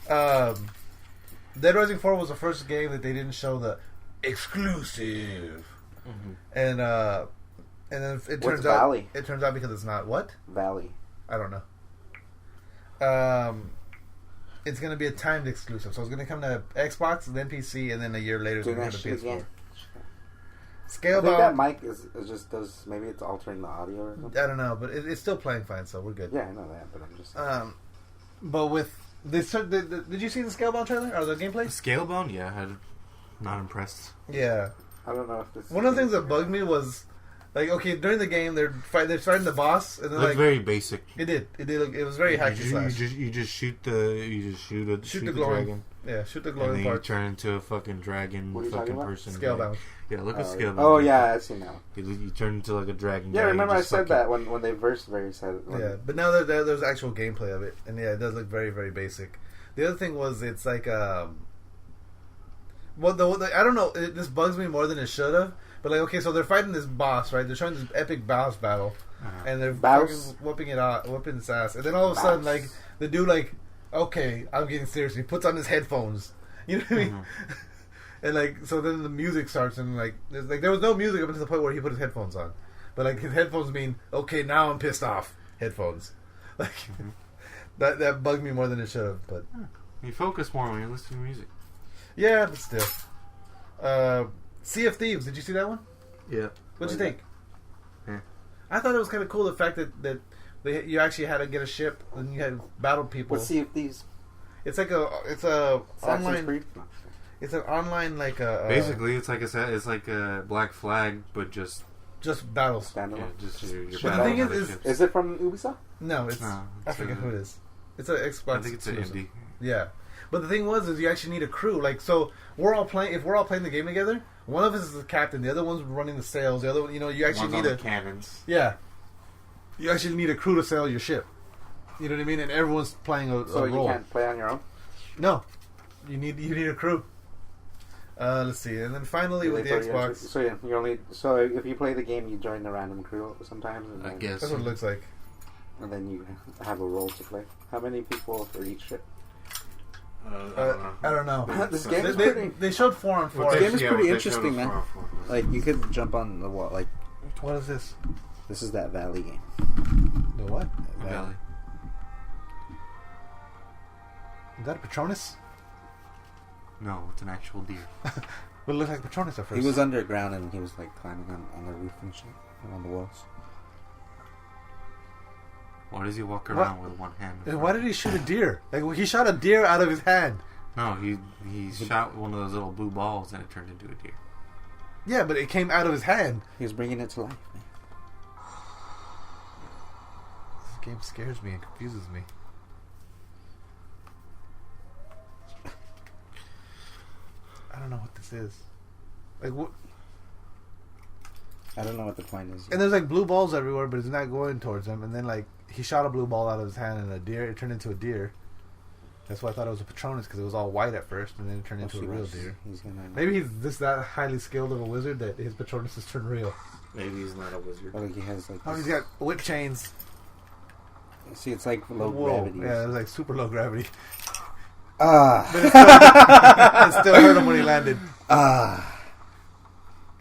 Dead Rising 4 was the first game that they didn't show the exclusive. Mm-hmm. And then it What's turns Valley? out it turns out because it's not what? Valley. I don't know. It's going to be a timed exclusive. So it's going to come to Xbox, then PC, and then a year later it's Doing going that to come shit to PS4. again. I think that Scalebound, mic is just does, maybe it's altering the audio or something. I don't know, but it's still playing fine, so we're good. Yeah, I know that, but I'm just... But with this, did you see the Scalebound trailer or the gameplay? Scalebound? Yeah, I'm not impressed. Yeah. I don't know if this... One of the things that bugged me was, like, okay, during the game they're fighting the boss, and then Looks like very basic. it did. It was very hacky slash. You just shoot the glowing. dragon, Yeah, shoot the and glowing then you part. turn into a fucking dragon What are you fucking talking about? person. Scalebound. Yeah, look at Scalebound. Oh, yeah, I've seen that one. You turn into like a dragon. Yeah, guy, remember you I just said fucking- that when they first said it. Yeah, but now there's actual gameplay of it, and yeah, it does look very, very basic. The other thing was it's like I don't know. This bugs me more than it should have. But like, okay, so they're fighting this boss, right? They're showing this epic boss battle, and they're Boss? fucking whooping its ass. And then all of a sudden, like the dude, like, okay, I'm getting serious. He puts on his headphones. You know what I mean? And like, so then the music starts, and like there was no music up until the point where he put his headphones on. But like his headphones mean, okay, now I'm pissed off. Headphones, like that bugged me more than it should have. But You focus more when you listen to music. yeah, but still. Sea of Thieves. Did you see that one? Yeah. What'd you think? Yeah. I thought it was kind of cool the fact that you actually had to get a ship and you had battle people. What's Sea of Thieves? It's like a Assassin's online. Creed? It's an online like a Basically, it's like a Black Flag, but just battles. Standalone? just your But the battle thing on other is- ships. Is it from Ubisoft? No, it's No, I it's forget a- who it is. It's an Xbox. I think it's an exclusive. indie. Yeah, but the thing is you actually need a crew. Like, so we're all playing. If we're all playing the game together, one of us is the captain, the other one's running the sails. The other one, you actually One's on need the a cannons. yeah. You actually need a crew to sail your ship. You know what I mean? And everyone's playing a So you role. can't play on your own? No, you need a crew. Let's see, and then finally with the Xbox, So yeah, you only if you play the game, you join the random crew sometimes. And I then, guess. that's what it looks like. And then you have a role to play. How many people for each ship? I don't know. This game is they, pretty. they showed 4 on 4. This game is Yeah, pretty they showed interesting, us man. 4-on-4. Like you could jump on the wall. Like What is this? this is that Valley game. The what? Valley. Is that a Patronus? No, it's an actual deer. Well, it looked like Patronus at first. He was underground and he was like climbing on the roof and shit, and on the walls. Why does he walk around with one hand? And why did he shoot a deer? Like, he shot a deer out of his hand. No, he shot one of those little blue balls and it turned into a deer. Yeah, but it came out of his hand. He was bringing it to life, man. This game scares me and confuses me. I don't know what this is. Like, what? I don't know what the point is. And there's like blue balls everywhere, but it's not going towards him. And then like he shot a blue ball out of his hand, and it turned into a deer. That's why I thought it was a Patronus, because it was all white at first, and then it turned into a real deer. He's gonna. Maybe he's just that highly skilled of a wizard that his Patronus has turned real. Maybe he's not a wizard. Like he has like. Oh, this- he's got whip chains. See, it's like low Whoa. gravity. Yeah, it was like super low gravity. Ah. It still hurt him when he landed. Ah.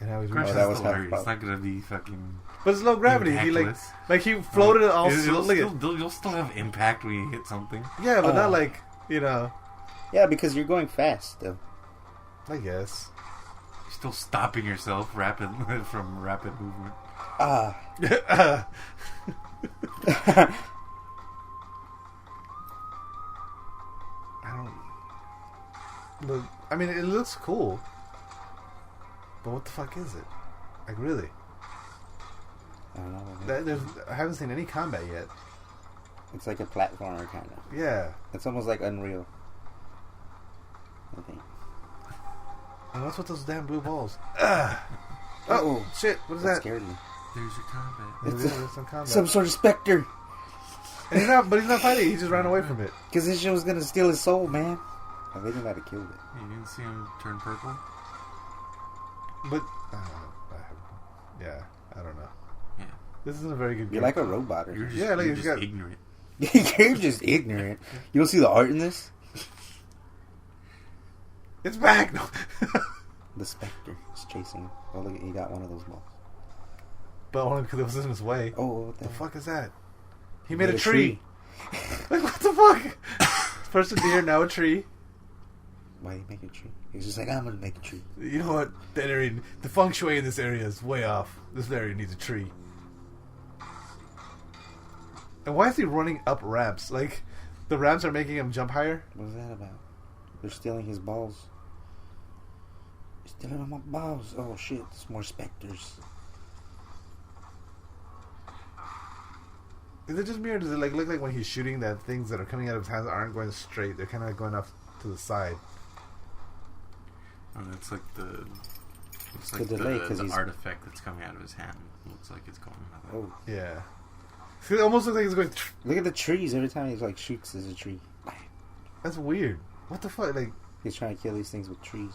And how he's Crash Oh, is that was still half hurt. pop. It's not gonna be fucking. But it's low gravity. He impactless. he floated it all. You'll still have impact when you hit something. Yeah, but Oh. not like, you know. Yeah, because you're going fast still. I guess. You're still stopping yourself from rapid movement. Ah. I don't. Look, I mean, it looks cool. But what the fuck is it? Like really? I don't know. I haven't seen any combat yet. It's like a platformer kind of. Yeah. It's almost like Unreal. I think. And what's with those damn blue balls? Oh shit! What is that? Scared me. There's your combat. There's some combat. Some sort of specter. And he's not fighting. He just ran away from it. Because this shit was gonna steal his soul, man. I think he might have killed it. You didn't see him turn purple? But yeah, I don't know. Yeah. This isn't a very good game. You're like a robot or You're something. just, Yeah, like you're he's just got- ignorant. You're just ignorant. You don't see the art in this? It's back. No. The specter is chasing him. Oh, look, he got one of those balls. But only because it was in his way. Oh, what The the fuck is that? He made a tree. Like what the fuck? First a deer, now a tree. Why you make a tree? He's just like, I'm gonna make a tree. You know what? That area, the feng shui in this area is way off. This area needs a tree. And why is he running up ramps? Like, the ramps are making him jump higher? What is that about? They're stealing his balls. They're stealing my balls. Oh shit, there's more specters. Is it just me or does it like look like when he's shooting that things that are coming out of his hands aren't going straight? They're kind of going off to the side. And it's like the... It's The like delay, 'cause the he's- artifact that's coming out of his hand. Looks like it's going out of Oh, Yeah. See, it almost looks like he's going... look at the trees. Every time he like shoots, there's a tree. That's weird. What the fuck? Like, He's trying to kill these things with trees.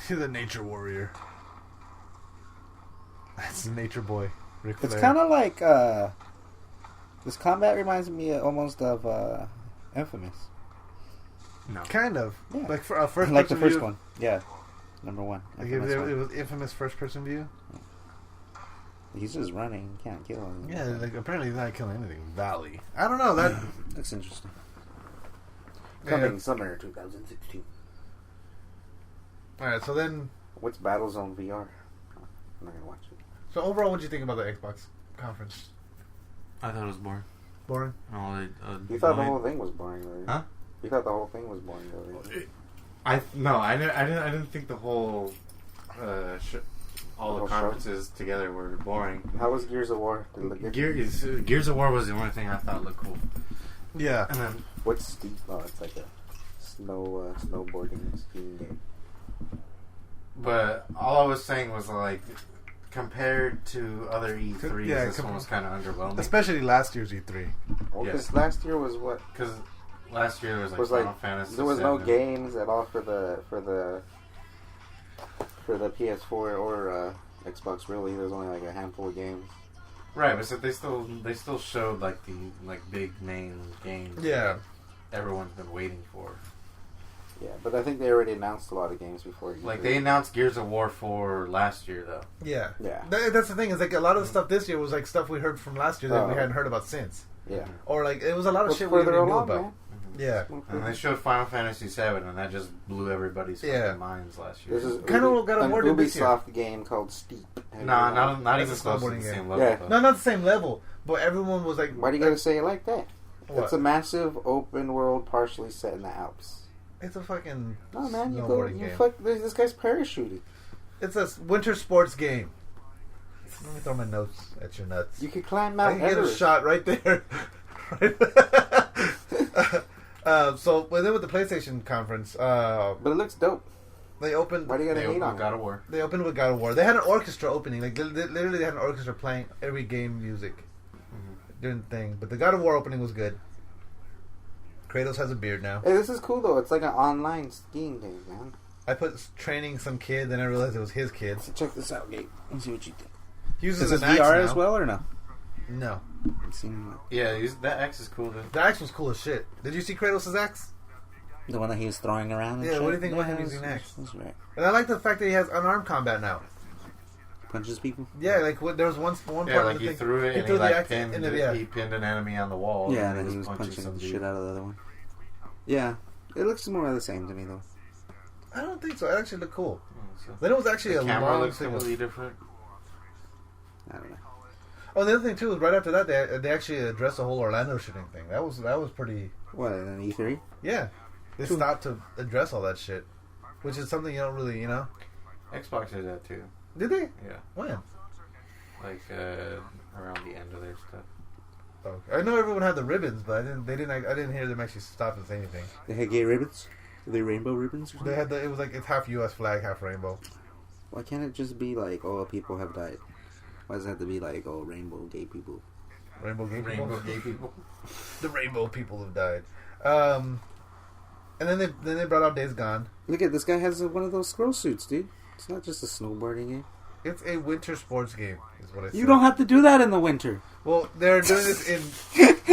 he's a nature warrior. That's a nature boy. Ric It's Flair. kind of like this combat reminds me almost of Infamous. No. Kind of. Yeah. Like for first Like the person first view. one. Yeah, number one. Like Infamous it one. was infamous first person view. He's just running. He can't kill him. Yeah, like apparently he's not killing anything. Valley. I don't know that. That's interesting. Yeah. Coming summer 2016. All right, so then, What's Battlezone VR? I'm not gonna watch it. so overall, what do you think about the Xbox conference? I thought it was boring. Boring. You thought the whole thing was boring, though. Huh? You thought the whole thing was boring, though. I didn't think the whole all The whole the conferences together were boring. How was Gears of War? Did it look good? Gears of War was the only thing I thought looked cool. Yeah. And then What's Steep? Oh, it's like a snowboarding skiing game. but all I was saying was like compared to other E3s, Yeah, this one was kind of underwhelming. Especially last year's E3. Oh, Yes. because last year was what? Because last year there was like Was Final like Fantasy. there was no 7. games at all for the PS4 or Xbox. Really, there was only like a handful of games. Right, but so they still showed like the big main games. Yeah. that everyone's been waiting for. Yeah, but I think they already announced a lot of games before. Like they announced Gears of War 4 last year though. Yeah. Yeah. That's the thing. Is like a lot of the stuff this year was like stuff we heard from last year that we Oh. hadn't heard about since. Yeah. Or like it was a lot of What's shit we further already knew along, about. man? Yeah. And they showed Final Fantasy 7, and that just blew everybody's Yeah. fucking minds last year. This is Kind of got an awarded this year. Ubisoft game called Steep. Nah, not even It's a close to snowboarding the game. same level. Yeah. though. No, not the same level, but everyone was like, Why do you gotta say it like that? What? It's a massive open world, partially set in the Alps. It's a fucking No man, you go, snowboarding you game. fuck. This guy's parachuting. It's a winter sports game. Let me throw my notes at your nuts. You could climb I Mount can get a Everest. shot right there. So, well, then with the PlayStation conference, But it looks dope. they opened. Why do you gotta They hate opened on God it? of War. They opened with God of War. They had an orchestra opening. Like literally, they had an orchestra playing every game music during the thing. But the God of War opening was good. Kratos has a beard now. Hey, this is cool though. It's like an online skiing game, man. I put training some kid, then I realized it was his kid. So check this out, Gabe. Let's see what you think. He uses Is this an axe VR now. as well or no? No, It seemed like Yeah, that X is cool though. the axe was cool as shit. Did you see Kratos' axe? the one that he was throwing around. And Yeah, shit? what do you think about him that's- using an axe? That's right. And I like the fact that he has unarmed combat now. Punches people. Yeah, like there was one part Yeah, of like the he thing. threw it and threw he the like axe pinned in the- he pinned an enemy on the wall. Yeah, and then he was punching punching some the dude. shit out of the other one. Yeah, it looks more of the same to me though. I don't think so. It actually looked cool. So Then it was actually the a camera long looks thing. completely different. I don't know. Oh, the other thing too is right after that they actually addressed the whole Orlando shooting thing. That was pretty. What an E3? Yeah, they stopped to address all that shit, which is something you don't really, Xbox did that too. Did they? Yeah, When? like around the end of their stuff. Okay. I know everyone had the ribbons, but I didn't hear them actually stop and say anything. They had gay ribbons? Are they rainbow ribbons? Or something? They had it was like it's half U.S. flag, half rainbow. Why can't it just be like, oh, people have died? Why does it have to be like, oh, rainbow gay people? Rainbow gay people. Rainbow gay people. The rainbow people have died. And then they brought out Days Gone. Look at this guy has one of those scroll suits, dude. It's not just a snowboarding game. It's a winter sports game, is what I said. You don't have to do that in the winter. Well, they're doing this in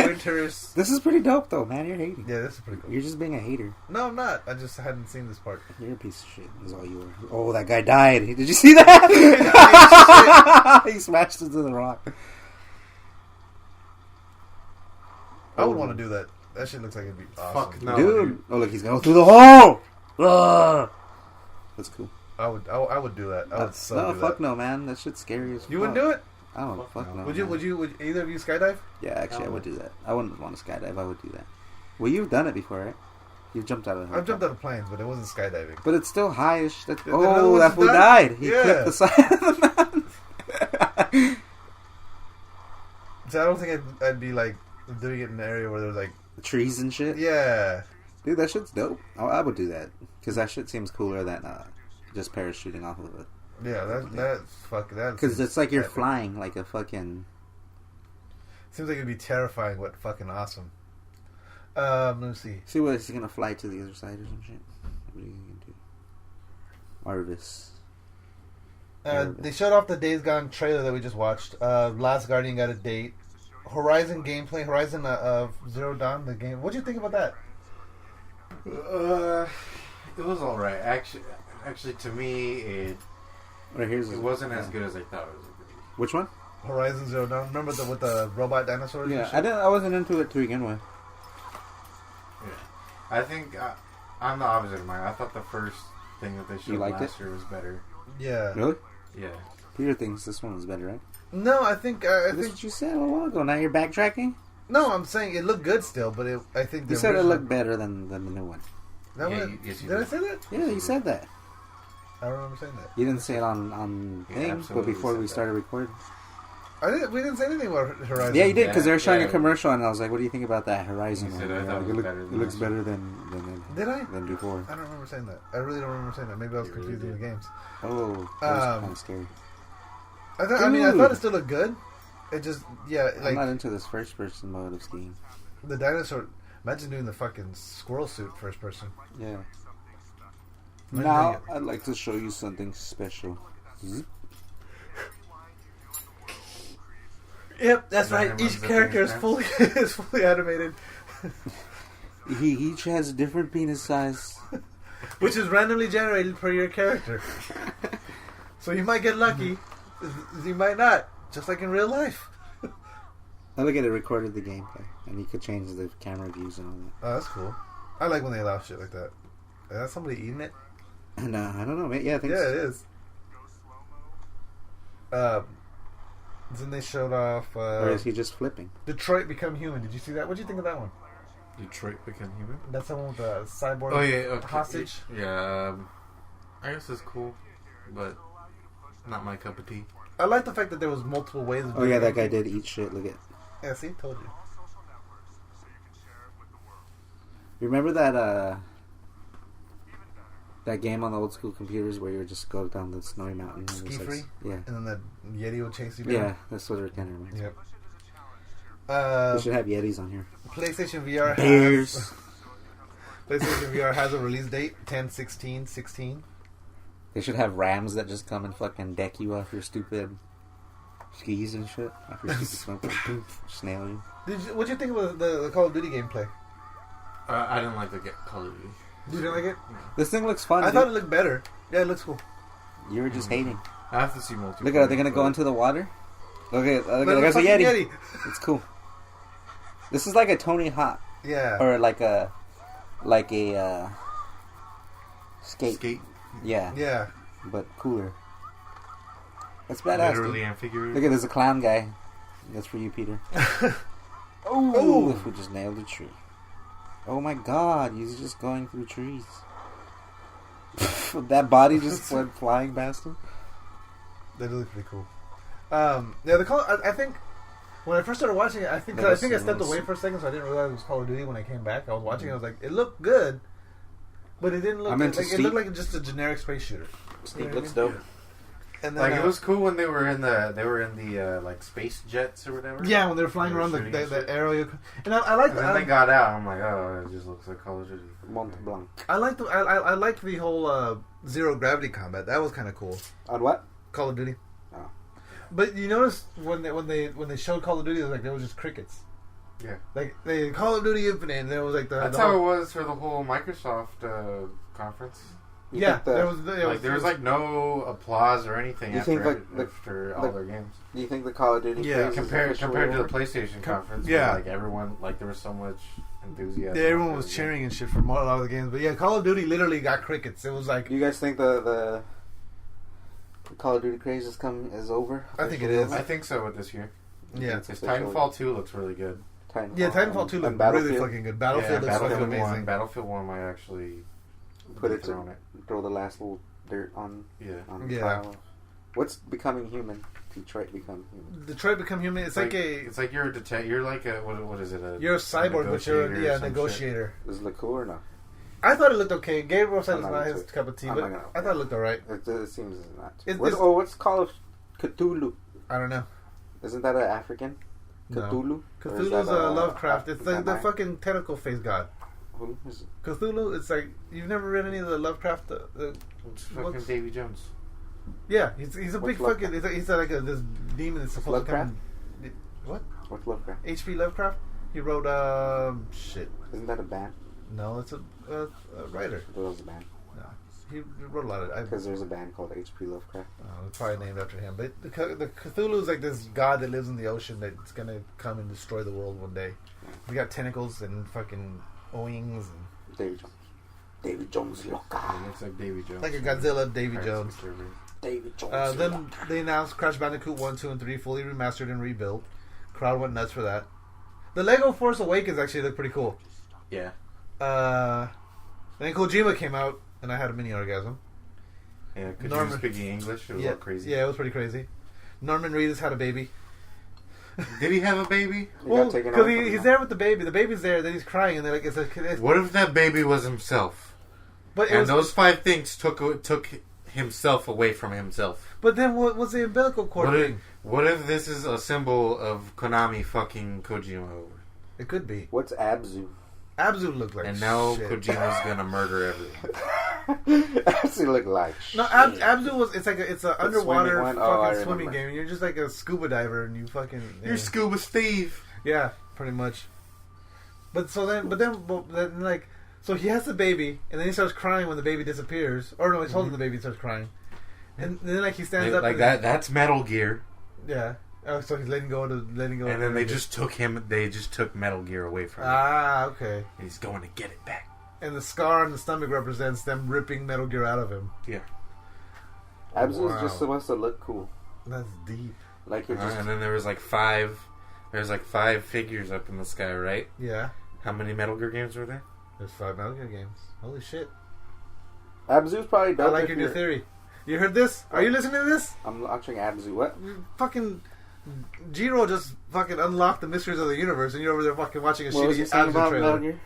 winters. This is pretty dope, though, man. You're hating. Yeah, this is pretty cool. You're just being a hater. No, I'm not. I just hadn't seen this part. You're a piece of shit. Is all you are. Oh, that guy died. Did you see that? He smashed into the rock. I would want to do that. That shit looks like it'd be awesome. Fuck no, Dude. Oh, look, he's going through the hole. Ugh. That's cool. I would do that. I would so no, do fuck that. no, man. That shit's scary as fuck. You wouldn't do it? I don't fuck no. Would either of you skydive? Yeah, actually, I would do that. I wouldn't want to skydive. I would do that. Well, you've done it before, right? You've jumped out of. I've jumped out of planes, but it wasn't skydiving. But it's still high-ish. other Oh, one's that fool done? died. He Yeah. clipped the side of the mountain. So I don't think I'd be like doing it in an area where there's like Trees and shit. yeah. Dude, that shit's dope. I would do that because that shit seems cooler than just parachuting off of it. Yeah, that's fucking that. Because it's like you're epic. flying like a fucking. Seems like it'd be terrifying, but fucking awesome. Let me see. See what is he gonna fly to the other side or some shit? What are you gonna do? Arvis. They showed off the Days Gone trailer that we just watched. Last Guardian got a date. Horizon gameplay. Horizon Zero Dawn. The game. What'd you think about that? It was alright. Actually, to me, it Right, here's wasn't as good as I thought it was going to be. Which one? Horizon Zero Dawn. Remember with the robot dinosaurs? Yeah, and shit? I wasn't into it to begin with. Yeah, I think I'm the opposite of mine. I thought the first thing that they You showed liked last it? year was better. Yeah. Really? Yeah. Peter thinks this one was better, right? No, I think That's what you said a while ago. Now you're backtracking. no. I'm saying it looked good still, but I think You said it looked better than the new one. That Yeah, one, yes, you did I did. say that? Yeah, you said that. I don't remember saying that. You didn't say it on Yeah, thing, but absolutely before said we that. started recording. We didn't say anything about Horizon. Yeah, you did because they were showing Yeah. a commercial, and I was like, "What do you think about that Horizon?" You said, one? "I thought it Like, was look- better than it looks last better than Did I? than before. I don't remember saying that. I really don't remember saying that. Maybe I was You really confusing the did. games. Oh, that was kind of scary. I thought it still looked good. It just I'm like not into this first-person mode of skiing. the dinosaur. Imagine doing the fucking squirrel suit first person. Yeah. Imagine Now doing I'd like to show you something special. Yep, that's right. right. Each Each character character is is fully animated, He each has a different penis size. which is randomly generated per your character. So you might get lucky, you might not. Just like in real life. I look at it, recorded the gameplay, and you could change the camera views and all that. Oh, that's cool. I like when they allow shit like that. Is that somebody eating it? And I don't know, man. Yeah, I think Yeah, so. it is. Then they showed off Or is he just flipping? Detroit Become Human. Did you see that? What did you think of that one? Detroit Become Human? That's the one with the cyborg Oh, yeah. Okay. hostage. Yeah. I guess it's cool, but not my cup of tea. I like the fact that there was multiple ways of Oh doing yeah, that it. guy did eat shit. Look at. Yeah, see? Told you. Remember that game on the old school computers where you would just go down the snowy mountain? and it was Ski like- free? Yeah. And then the Yeti will chase you down. Yeah, that's what it kind of reminds me. Yep. We should have Yetis on here. PlayStation VR Bears. has PlayStation VR has a release date 10/16/16. They should have rams that just come and fucking deck you off your stupid skis and shit. Off your stupid smoke. Just nail you. What'd you think of the Call of Duty gameplay? I didn't like the Call of Duty. You didn't like it? This thing looks fun. I dude. thought it looked better. Yeah, it looks cool. You were just hating. I have to see multiplayer. Look at, are they gonna go into the water? Look at, Look there's a fucking Yeti. It's cool. This is like a Tony Hawk Yeah. or like a skate. Skate. Yeah, Yeah. but cooler. That's badass. Literally Dude. and figuratively. Look at, there's a clown guy. That's for you, Peter. Ooh. Oh, if we just nailed a tree. Oh my god, he's just going through trees. That body just went flying past him. They look pretty cool. Yeah, the Call. I think when I first started watching it, I think I stepped away for a second, so I didn't realize it was Call of Duty. When I came back, I was watching it. I was like, it looked good, but it didn't look like it looked like just a generic space shooter. Steep looks dope. And then, Like it was cool when they were in the like space jets or whatever. Yeah, when they were flying around the area, and I like. And then they got out. I'm like, oh, it just looks like Call of Duty. Mont Blanc. I liked the whole zero gravity combat. That was kind of cool. On what? Call of Duty. Oh. But you notice when they showed Call of Duty, there was just crickets. Yeah. Like they Call of Duty Infinite, and there was like That's how it was for the whole Microsoft conference. Yeah, there was like no applause or anything You think after all their games. Do you think the Call of Duty craze compared is to the over? PlayStation conference, yeah. where, like everyone, like there was so much enthusiasm. Yeah, everyone was cheering and shit for a lot of the games. But yeah, Call of Duty literally got crickets. It was like, You guys think the Call of Duty craze is over? I think it is. I think so with this year. Yeah, Because Titanfall 2 looks really good. Titanfall 2 looked really fucking good. Battlefield looks fucking amazing. Battlefield 1 might actually throw the last little dirt on. Yeah. On Yeah. Trial. What's Becoming Human? Detroit Become Human. Detroit Become Human. It's like a. It's like you're a you're like a what is it? You're a cyborg, but you're a negotiator. Does it look cool or not? I thought it looked okay. Gabriel said I'm it's not not into his it. cup of tea, I'm but not gonna- I thought it looked alright. It seems it's not. It's- What's Call of Cthulhu? I don't know. Isn't that an African? No. Cthulhu? Or is Cthulhu's that Lovecraft. It's like the African? fucking tentacle face god. Who is it? Cthulhu. It's like you've never read any of the Lovecraft. It's fucking books? Davy Jones. Yeah, he's a What's big fucking. He's like this demon that's supposed to come. What? What's Lovecraft? H.P. Lovecraft. He wrote shit. Isn't that a band? No, it's a writer. It was a band. No, he wrote a lot of. Because there's a band called H.P. Lovecraft. It's probably named after him. But the Cthulhu is like this god that lives in the ocean that's gonna come and destroy the world one day. He got tentacles and fucking wings and Davy Jones. Davy Jones Loca. It looks like Davy Jones. like a Godzilla, Davy Christ, Jones. Mr. Davy Jones. Then they announced Crash Bandicoot 1, 2, and 3 fully remastered and rebuilt. Crowd went nuts for that. The Lego Force Awakens actually looked pretty cool. Yeah. Then Kojima came out, and I had a mini orgasm. Yeah, because you Norman- were speaking English. It was all crazy. Yeah, it was pretty crazy. Norman Reedus had a baby. Did he have a baby? Well, because he's there with the baby. The baby's there, then he's crying, and they're like, it's What if that baby was himself? But And those 5 things took himself away from himself. But then what was the umbilical cord thing? What if this is a symbol of Konami fucking Kojima over? It could be. What's Abzu? Abzu looked like And now shit. Kojima's gonna murder everyone. Abzu looked like No, shit. Abzu was. It's like it's an underwater swimming one? Oh, I fucking swimming remember. game. You're just like a scuba diver, and you fucking. You're Scuba Steve. Yeah, pretty much. But then, like, so he has the baby, and then he starts crying when the baby disappears. Or no, he's holding the baby and starts crying. And then, like, he stands up. Like and that. That's Metal Gear. Yeah. Oh, so he's letting go. And then they just took him. They just took Metal Gear away from him. Ah, okay. And he's going to get it back. And the scar on the stomach represents them ripping Metal Gear out of him. Yeah. Abzu is just supposed to look cool. That's deep. Like you're just. And then there was like 5. There's like 5 figures up in the sky, right? Yeah. How many Metal Gear games were there? There's 5 Metal Gear games. Holy shit. Abzu's probably I dope. like if your new you're- theory. You heard this? Are you listening to this? I'm watching Abzu. What? Fucking Jiro just fucking unlocked the mysteries of the universe, and you're over there fucking watching a What was you shitty saying Abzu about Metal trailer. Gear?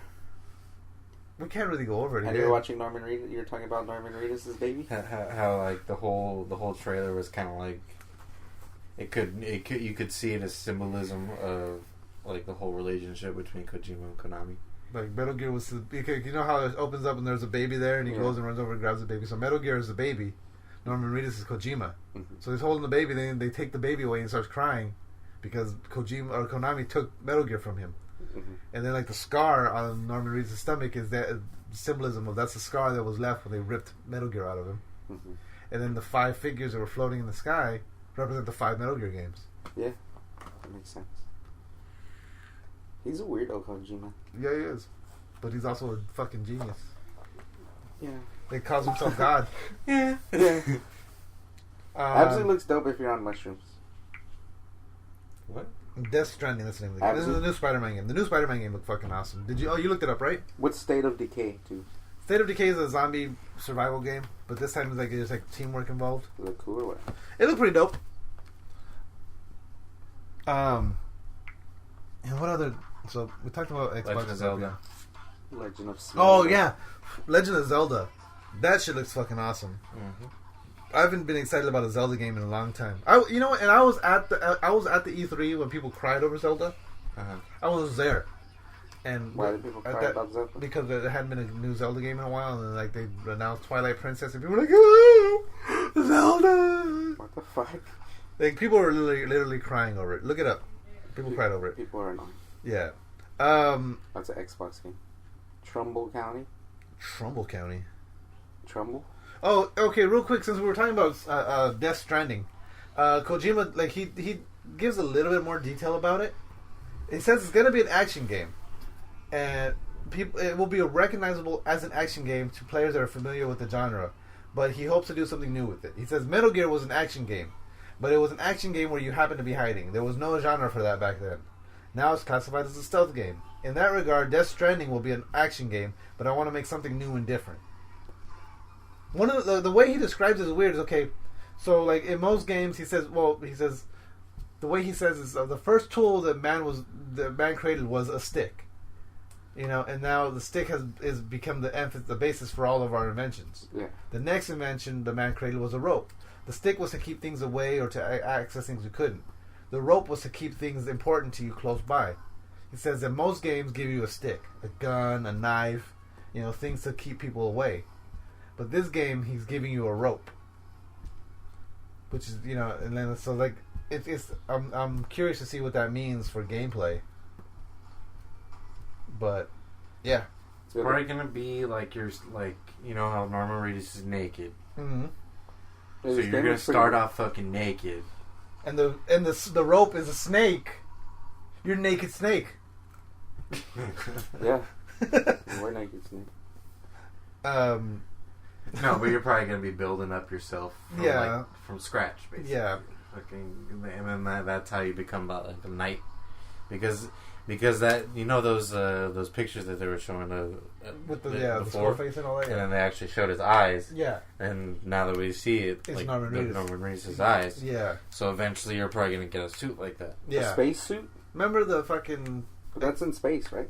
We can't really go over it. And again. you're watching Norman Reedus. You're talking about Norman Reedus' baby. How like the whole trailer was kind of like you could see it as symbolism of like the whole relationship between Kojima and Konami. Like Metal Gear was, because you know how it opens up and there's a baby there, and he goes and runs over and grabs the baby. So Metal Gear is the baby. Norman Reedus is Kojima. So he's holding the baby. Then they take the baby away and he starts crying because Konami took Metal Gear from him. And then like the scar on Norman Reedus' stomach is that symbolism of that's the scar that was left when they ripped Metal Gear out of him. And then the 5 figures that were floating in the sky represent the 5 Metal Gear games. Yeah, that makes sense. He's a weirdo, Kojima. Yeah, he is. But he's also a fucking genius. Yeah. He calls himself God. Yeah. Abzu looks dope if you're on mushrooms. What? Death Stranding, that's the name of the game. This is the new Spider-Man game. The new Spider-Man game looked fucking awesome. Did you? Oh, you looked it up, right? What's State of Decay, too? State of Decay is a zombie survival game, but this time there's like teamwork involved. Look cool or what? It looked pretty dope. And what other? So we talked about Xbox Legend of and Zelda. Legend of Zelda. Oh yeah, Legend of Zelda. That shit looks fucking awesome. Mm-hmm. I haven't been excited about a Zelda game in a long time. You know what? And I was at the E3 when people cried over Zelda. Uh-huh. I was there. And Why did people at cry about Zelda? Because there hadn't been a new Zelda game in a while, and then, like they announced Twilight Princess, and people were like, "Oh, Zelda!" What the fuck? Like people were literally crying over it. Look it up. People cried over it. People are annoying. Yeah. That's an Xbox game. Trumbull County. Trumbull County. Trumbull? Oh, okay. Real quick, since we were talking about Death Stranding, Kojima, like he gives a little bit more detail about it. He says it's going to be an action game, and it will be recognizable as an action game to players that are familiar with the genre. But he hopes to do something new with it. He says Metal Gear was an action game, but it was an action game where you happened to be hiding. There was no genre for that back then. Now it's classified as a stealth game. In that regard, Death Stranding will be an action game, but I want to make something new and different. One of the way he describes it is weird. Is okay, so like in most games, he says the way he says is the first tool that man created was a stick, and now the stick is become the basis for all of our inventions. Yeah. The next invention the man created was a rope. The stick was to keep things away or to access things you couldn't. The rope was to keep things important to you close by. He says that most games give you a stick, a gun, a knife, things to keep people away. But this game, he's giving you a rope, which is and then so like it's I'm curious to see what that means for gameplay. But yeah, It's probably gonna be like how Norman Reedus is naked. mm-hmm. So you're gonna start off fucking naked. And the rope is a snake. You're a naked snake. Yeah. We're naked snake. No, but you're probably gonna be building up yourself from scratch, basically. Yeah. Fucking, and then that's how you become like a knight, because that those pictures that they were showing With the before, skull face and all that. and Yeah. then they actually showed his eyes. Yeah. And now that we see it, It's like Norman Reedus. Norman Reedus' eyes. Yeah. So eventually, you're probably gonna get a suit like that. Yeah. A space suit? Remember the fucking? But that's in space, right?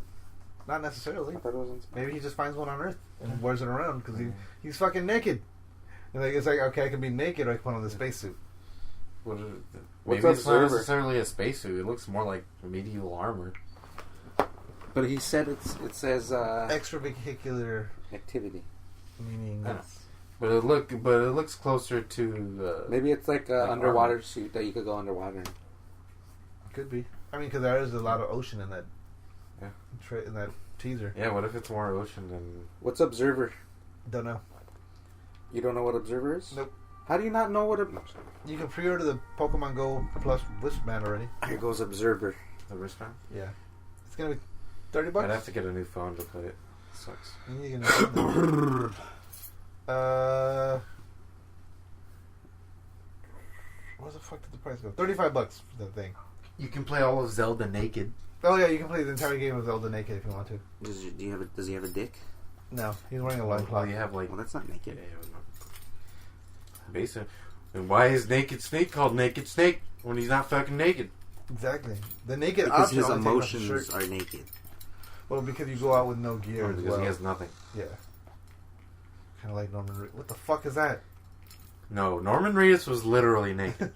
Not necessarily. I thought it was in space. Maybe he just finds one on Earth and wears it around because he's fucking naked. And it's like, okay, I can be naked or I can put on the spacesuit. What's Maybe it's not Observer? necessarily a spacesuit. It looks more like medieval armor. But he said it says Extravehicular activity. meaning. Yeah. But it looks closer to Maybe it's like an Like underwater armor. suit that you could go underwater in. Could be. I mean, because there is a lot of ocean in that. Yeah. In that teaser. Yeah, what if it's more ocean than... What's Observer? Don't know. You don't know what Observer is? Nope. How do you not know what You can pre-order the Pokemon Go Plus wristband already. Here goes Observer. the wristband? Yeah. It's gonna be $30. I'd have to get a new phone to put it. Sucks. You can where the fuck did the price go? $35 for the thing. You can play all of Zelda naked. Oh yeah, you can play the entire game of Zelda naked if you want to. Does he have a dick? No, he's wearing a Well, loincloth. you have like... Well, that's not naked. Basically. And why is Naked Snake called Naked Snake when he's not fucking naked? Exactly. The naked Because option his only takes off the emotions shirt. are naked. Well, because you go out with no gear as Because well. he has nothing. Yeah. Kind of like Norman Reedus. What the fuck is that? No, Norman Reedus was literally naked.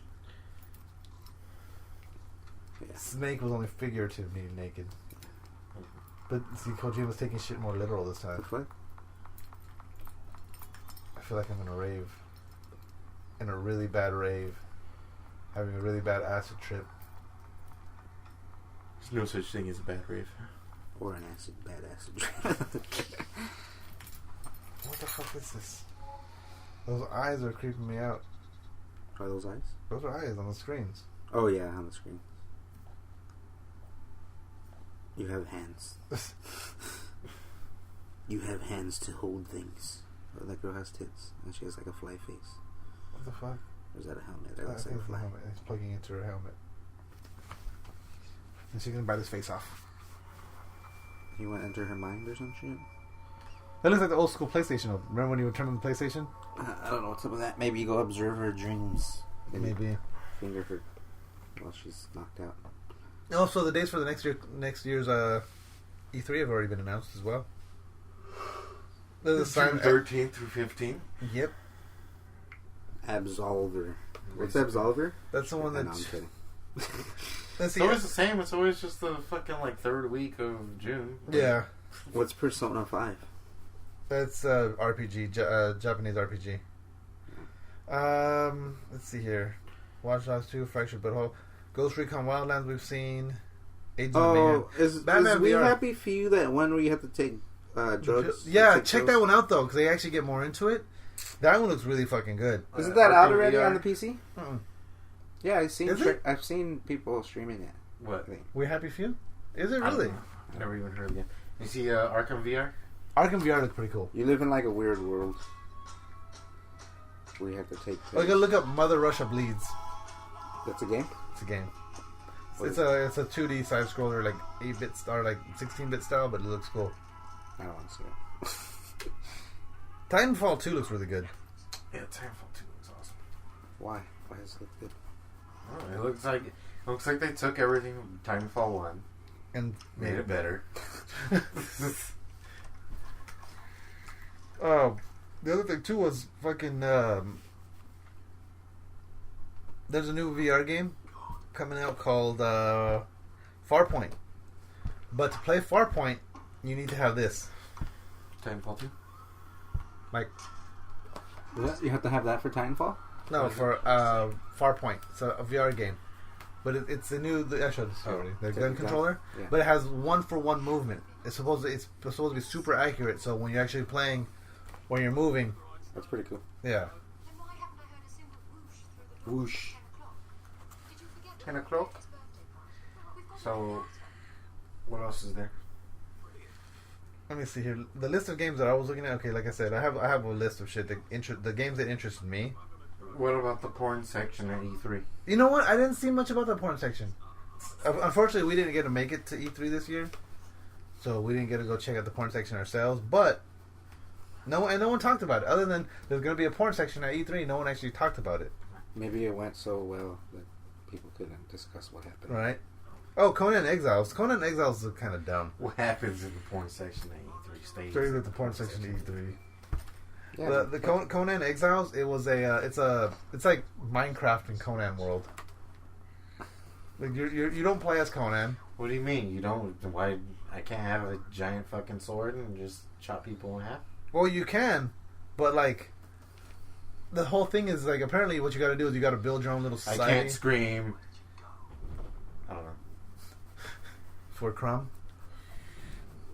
Snake was only figuratively naked. But see, Kojima was taking shit more literal this time. What? I feel like I'm in a rave. In a really bad rave. Having a really bad acid trip. There's no such thing as a bad rave. Or an bad acid. What the fuck is this? Those eyes are creeping me out. Are those eyes? Those are eyes on the screens. Oh yeah, on the screen. You have hands. You have hands to hold things. Oh, that girl has tits, and she has like a fly face. What the fuck? Or is that a helmet? That I looks think like a it's the fly. helmet. It's plugging into her helmet. And she's gonna bite his face off. You want to enter her mind or some shit? That looks like the old school PlayStation. Remember when you would turn on the PlayStation? I don't know what's up with that. Maybe you go observe her dreams. Maybe. Finger her while she's knocked out. Also, the dates for the next year's E3 have already been announced as well. There's a sign. 13th through 15th. Yep. Absolver. What's Absolver? That's the one No, that. I'm kidding. Let's It's see. always the same. It's always just the fucking like third week of June. Yeah. What's Persona 5? That's RPG, Japanese RPG. Let's see here. Watch Dogs 2, Fractured Butthole, Ghost Recon Wildlands. We've seen. Agents of Mayhem. Is Batman We VR. Happy Few that one where you have to take drugs? Yeah, Take check drugs? that one out though, because they actually get more into it. That one looks really fucking good. Isn't that out Arkham already VR? on the PC? Mm-mm. Yeah, Is it? I've seen people streaming it. What? We're Happy Few? Is it I don't really? know. Never even heard of it. You see Arkham VR? Arkham VR looks pretty cool. You live in like a weird world where you have to take. Oh, you gotta look up Mother Russia Bleeds. That's a game. It's a game. What It's is a 2D side scroller, like 8-bit or like 16-bit style, but it looks cool. I don't want to see it. Titanfall 2 looks really good. Yeah, Titanfall 2 looks awesome. Why? Why is it good? Oh, it looks like they took everything from Titanfall 1, And made it better. Oh, the other thing too was fucking. There's a new VR game coming out called Farpoint. But to play Farpoint, you need to have this. Titanfall 2? Like, You have to have that for Titanfall? no, for Farpoint. It's a VR game. But it's the new. I showed this already. The Okay, gun got it. controller. Yeah. But it has 1-for-1 movement. It's supposed to be super accurate. So when you're actually playing, when you're moving, That's pretty cool. yeah. Then why haven't I heard a single whoosh through the Whoosh. 10 o'clock? Did you forget 10 o'clock? his birthday party? We've got So, what else is there? Let me see here. The list of games that I was looking at. Okay, like I said, I have a list of shit the games that interested me. What about the porn section at E3? You know what? I didn't see much about the porn section. Unfortunately, we didn't get to make it to E3 this year, so we didn't get to go check out the porn section ourselves. But no one talked about it. Other than there's going to be a porn section at E3, no one actually talked about it. Maybe it went so well that people couldn't discuss what happened. Right? Oh, Conan Exiles. Conan Exiles is kind of dumb. What happens in the porn section at E3 stays? Straight with the porn section at E3. Yeah, The Conan Exiles. It was it's like Minecraft in Conan world. Like you don't play as Conan. What do you mean? You don't? Why? I can't have a giant fucking sword and just chop people in half? Well, you can, but like the whole thing is like apparently what you got to do is you got to build your own little I society can't scream. I don't know. for Crumb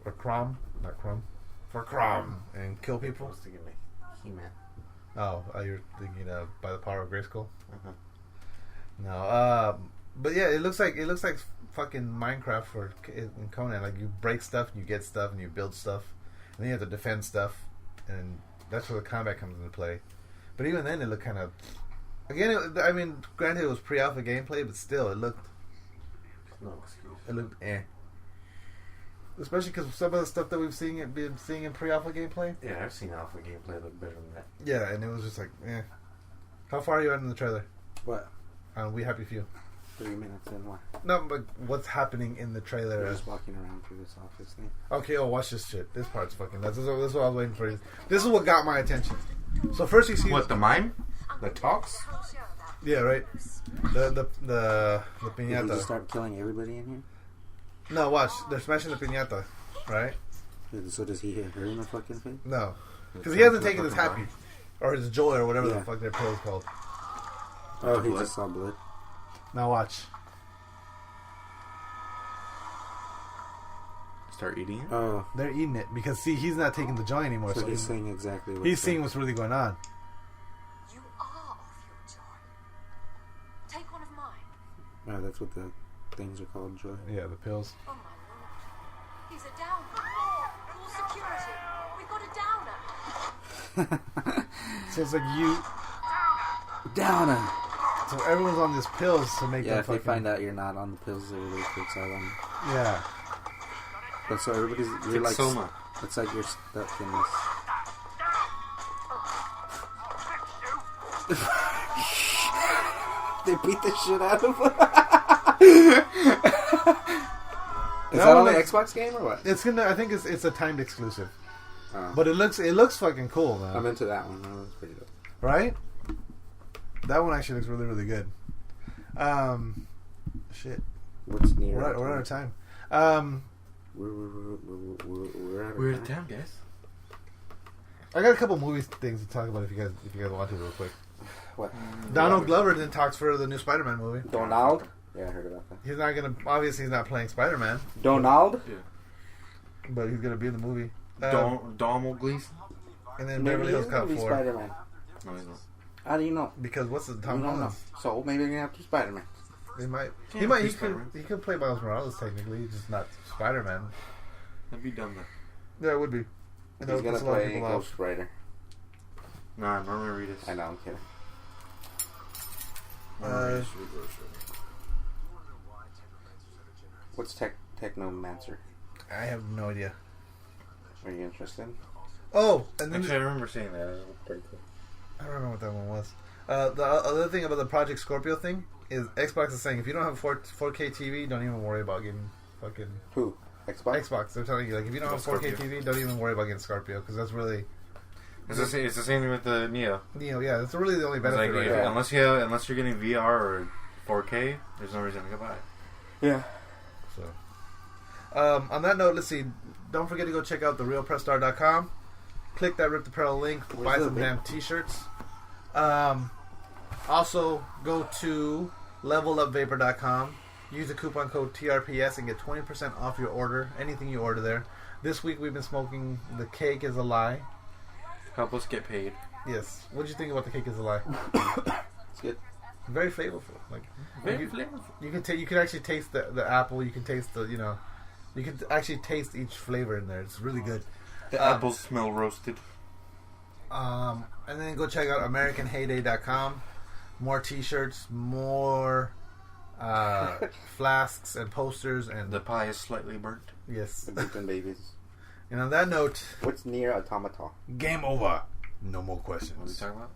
or Crumb, not Crumb, for Crumb and kill people. I was thinking like He-Man. Oh, you're thinking by the power of Grayskull. Uh-huh. No, but yeah, it looks like fucking Minecraft in Conan. Like you break stuff and you get stuff and you build stuff, and then you have to defend stuff, and that's where the combat comes into play. But even then, it looked kind of. Again, I mean, granted, it was pre-alpha gameplay, but still, it looked No excuse. eh. Especially because some of the stuff that we've been seeing in pre-alpha gameplay. Yeah, I've seen alpha gameplay look better than that. Yeah, and it was just like, eh. How far are you at in the trailer? What? We Happy Few. 3 minutes in? Why? No, but what's happening in the trailer? We're just walking around through this office thing. Okay, watch this shit. This part's fucking. This is what I was waiting for. This is what got my attention. So first you see What, the mime? The talks? yeah, right. The Did you piñata. just start killing everybody in here? No, watch. They're smashing the piñata, right? So does he hit her in the fucking face? No, because he hasn't taken his happy or his joy or whatever the Yeah. fuck their pill is called. Oh, he Blood. just saw blood. Now watch. Start eating it? Oh, They're eating it because see, he's not taking the joy anymore. so So he's seeing exactly what he's seeing what's really going on. You are off your joy. Take one of mine. Oh, that's what the things are called, joy. Yeah, the pills. Oh my lord. He's a downer. Call security. We've got a downer. So it's like you. Downer! So everyone's on these pills to make Yeah, them if they fucking. find out you're not on the pills, they're really freaks out on you. Yeah. But so everybody's, you're It's like, Soma. it's like you're stuck in this They beat the shit out of him. Is that on the Xbox game or what? It's gonna. I think it's a timed exclusive. Oh. But it looks fucking cool, man. I'm into that one. That was pretty good. Right? That one actually looks really, really good. Shit. What's near? We're out of time. We're out of We're time. at town, guys. I got a couple movie things to talk about if you guys want to real quick. What? Donald Glover then talks for the new Spider-Man movie. Donald? Yeah, I heard about that. He's not gonna. Obviously, he's not playing Spider-Man, Donald? but he's gonna be in the movie. Donald Gleason? And then Maybe Beverly Hills he's gonna Cop be 4. Spider-Man. No, he's not. How do you know? Because what's the You Tom don't know. Holland? So maybe they're gonna have to Spider-Man. They might. Yeah, He might. he's Spider-Man. He could play Miles Morales technically, just not Spider-Man. That'd be dumb, though. Yeah, it would be. And He's that would gonna piss a lot of play people off. Ghost Rider. Nah, Norman Reedus. I know, I'm kidding. Norman Uh, Reedus. What's Technomancer? I have no idea. Are you interested? Oh, and then Actually, I remember seeing that. That was pretty cool. I don't remember what that one was. The other thing about the Project Scorpio thing is Xbox is saying if you don't have 4K TV, don't even worry about getting fucking Who? Xbox? Xbox. They're telling you like if you don't have 4K TV, don't even worry about getting Scorpio because that's really It's the same thing with the Neo. yeah, that's really the only It's benefit like, right if- now. unless you're getting VR or 4K, there's no reason to go buy it. Yeah. So, on that note, let's see. Don't forget to go check out therealpressstar.com. Click that Rip the Apparel link. Where's Buy the some link? damn t-shirts. Also, go to levelupvapor.com. Use the coupon code TRPS and get 20% off your order. Anything you order there. This week we've been smoking The Cake is a Lie. Help us get paid. Yes. What did you think about The Cake is a Lie? It's good. Very flavorful. Like Very you, flavorful. you can actually taste the apple. You can taste the you can actually taste each flavor in there. It's really good. The apples smell roasted. And then go check out AmericanHeyday.com. More t-shirts, more flasks and posters, and The pie is slightly burnt. yes. The Beacon Babies. And on that note, What's near Automata? game over. No more What are we questions. talking about?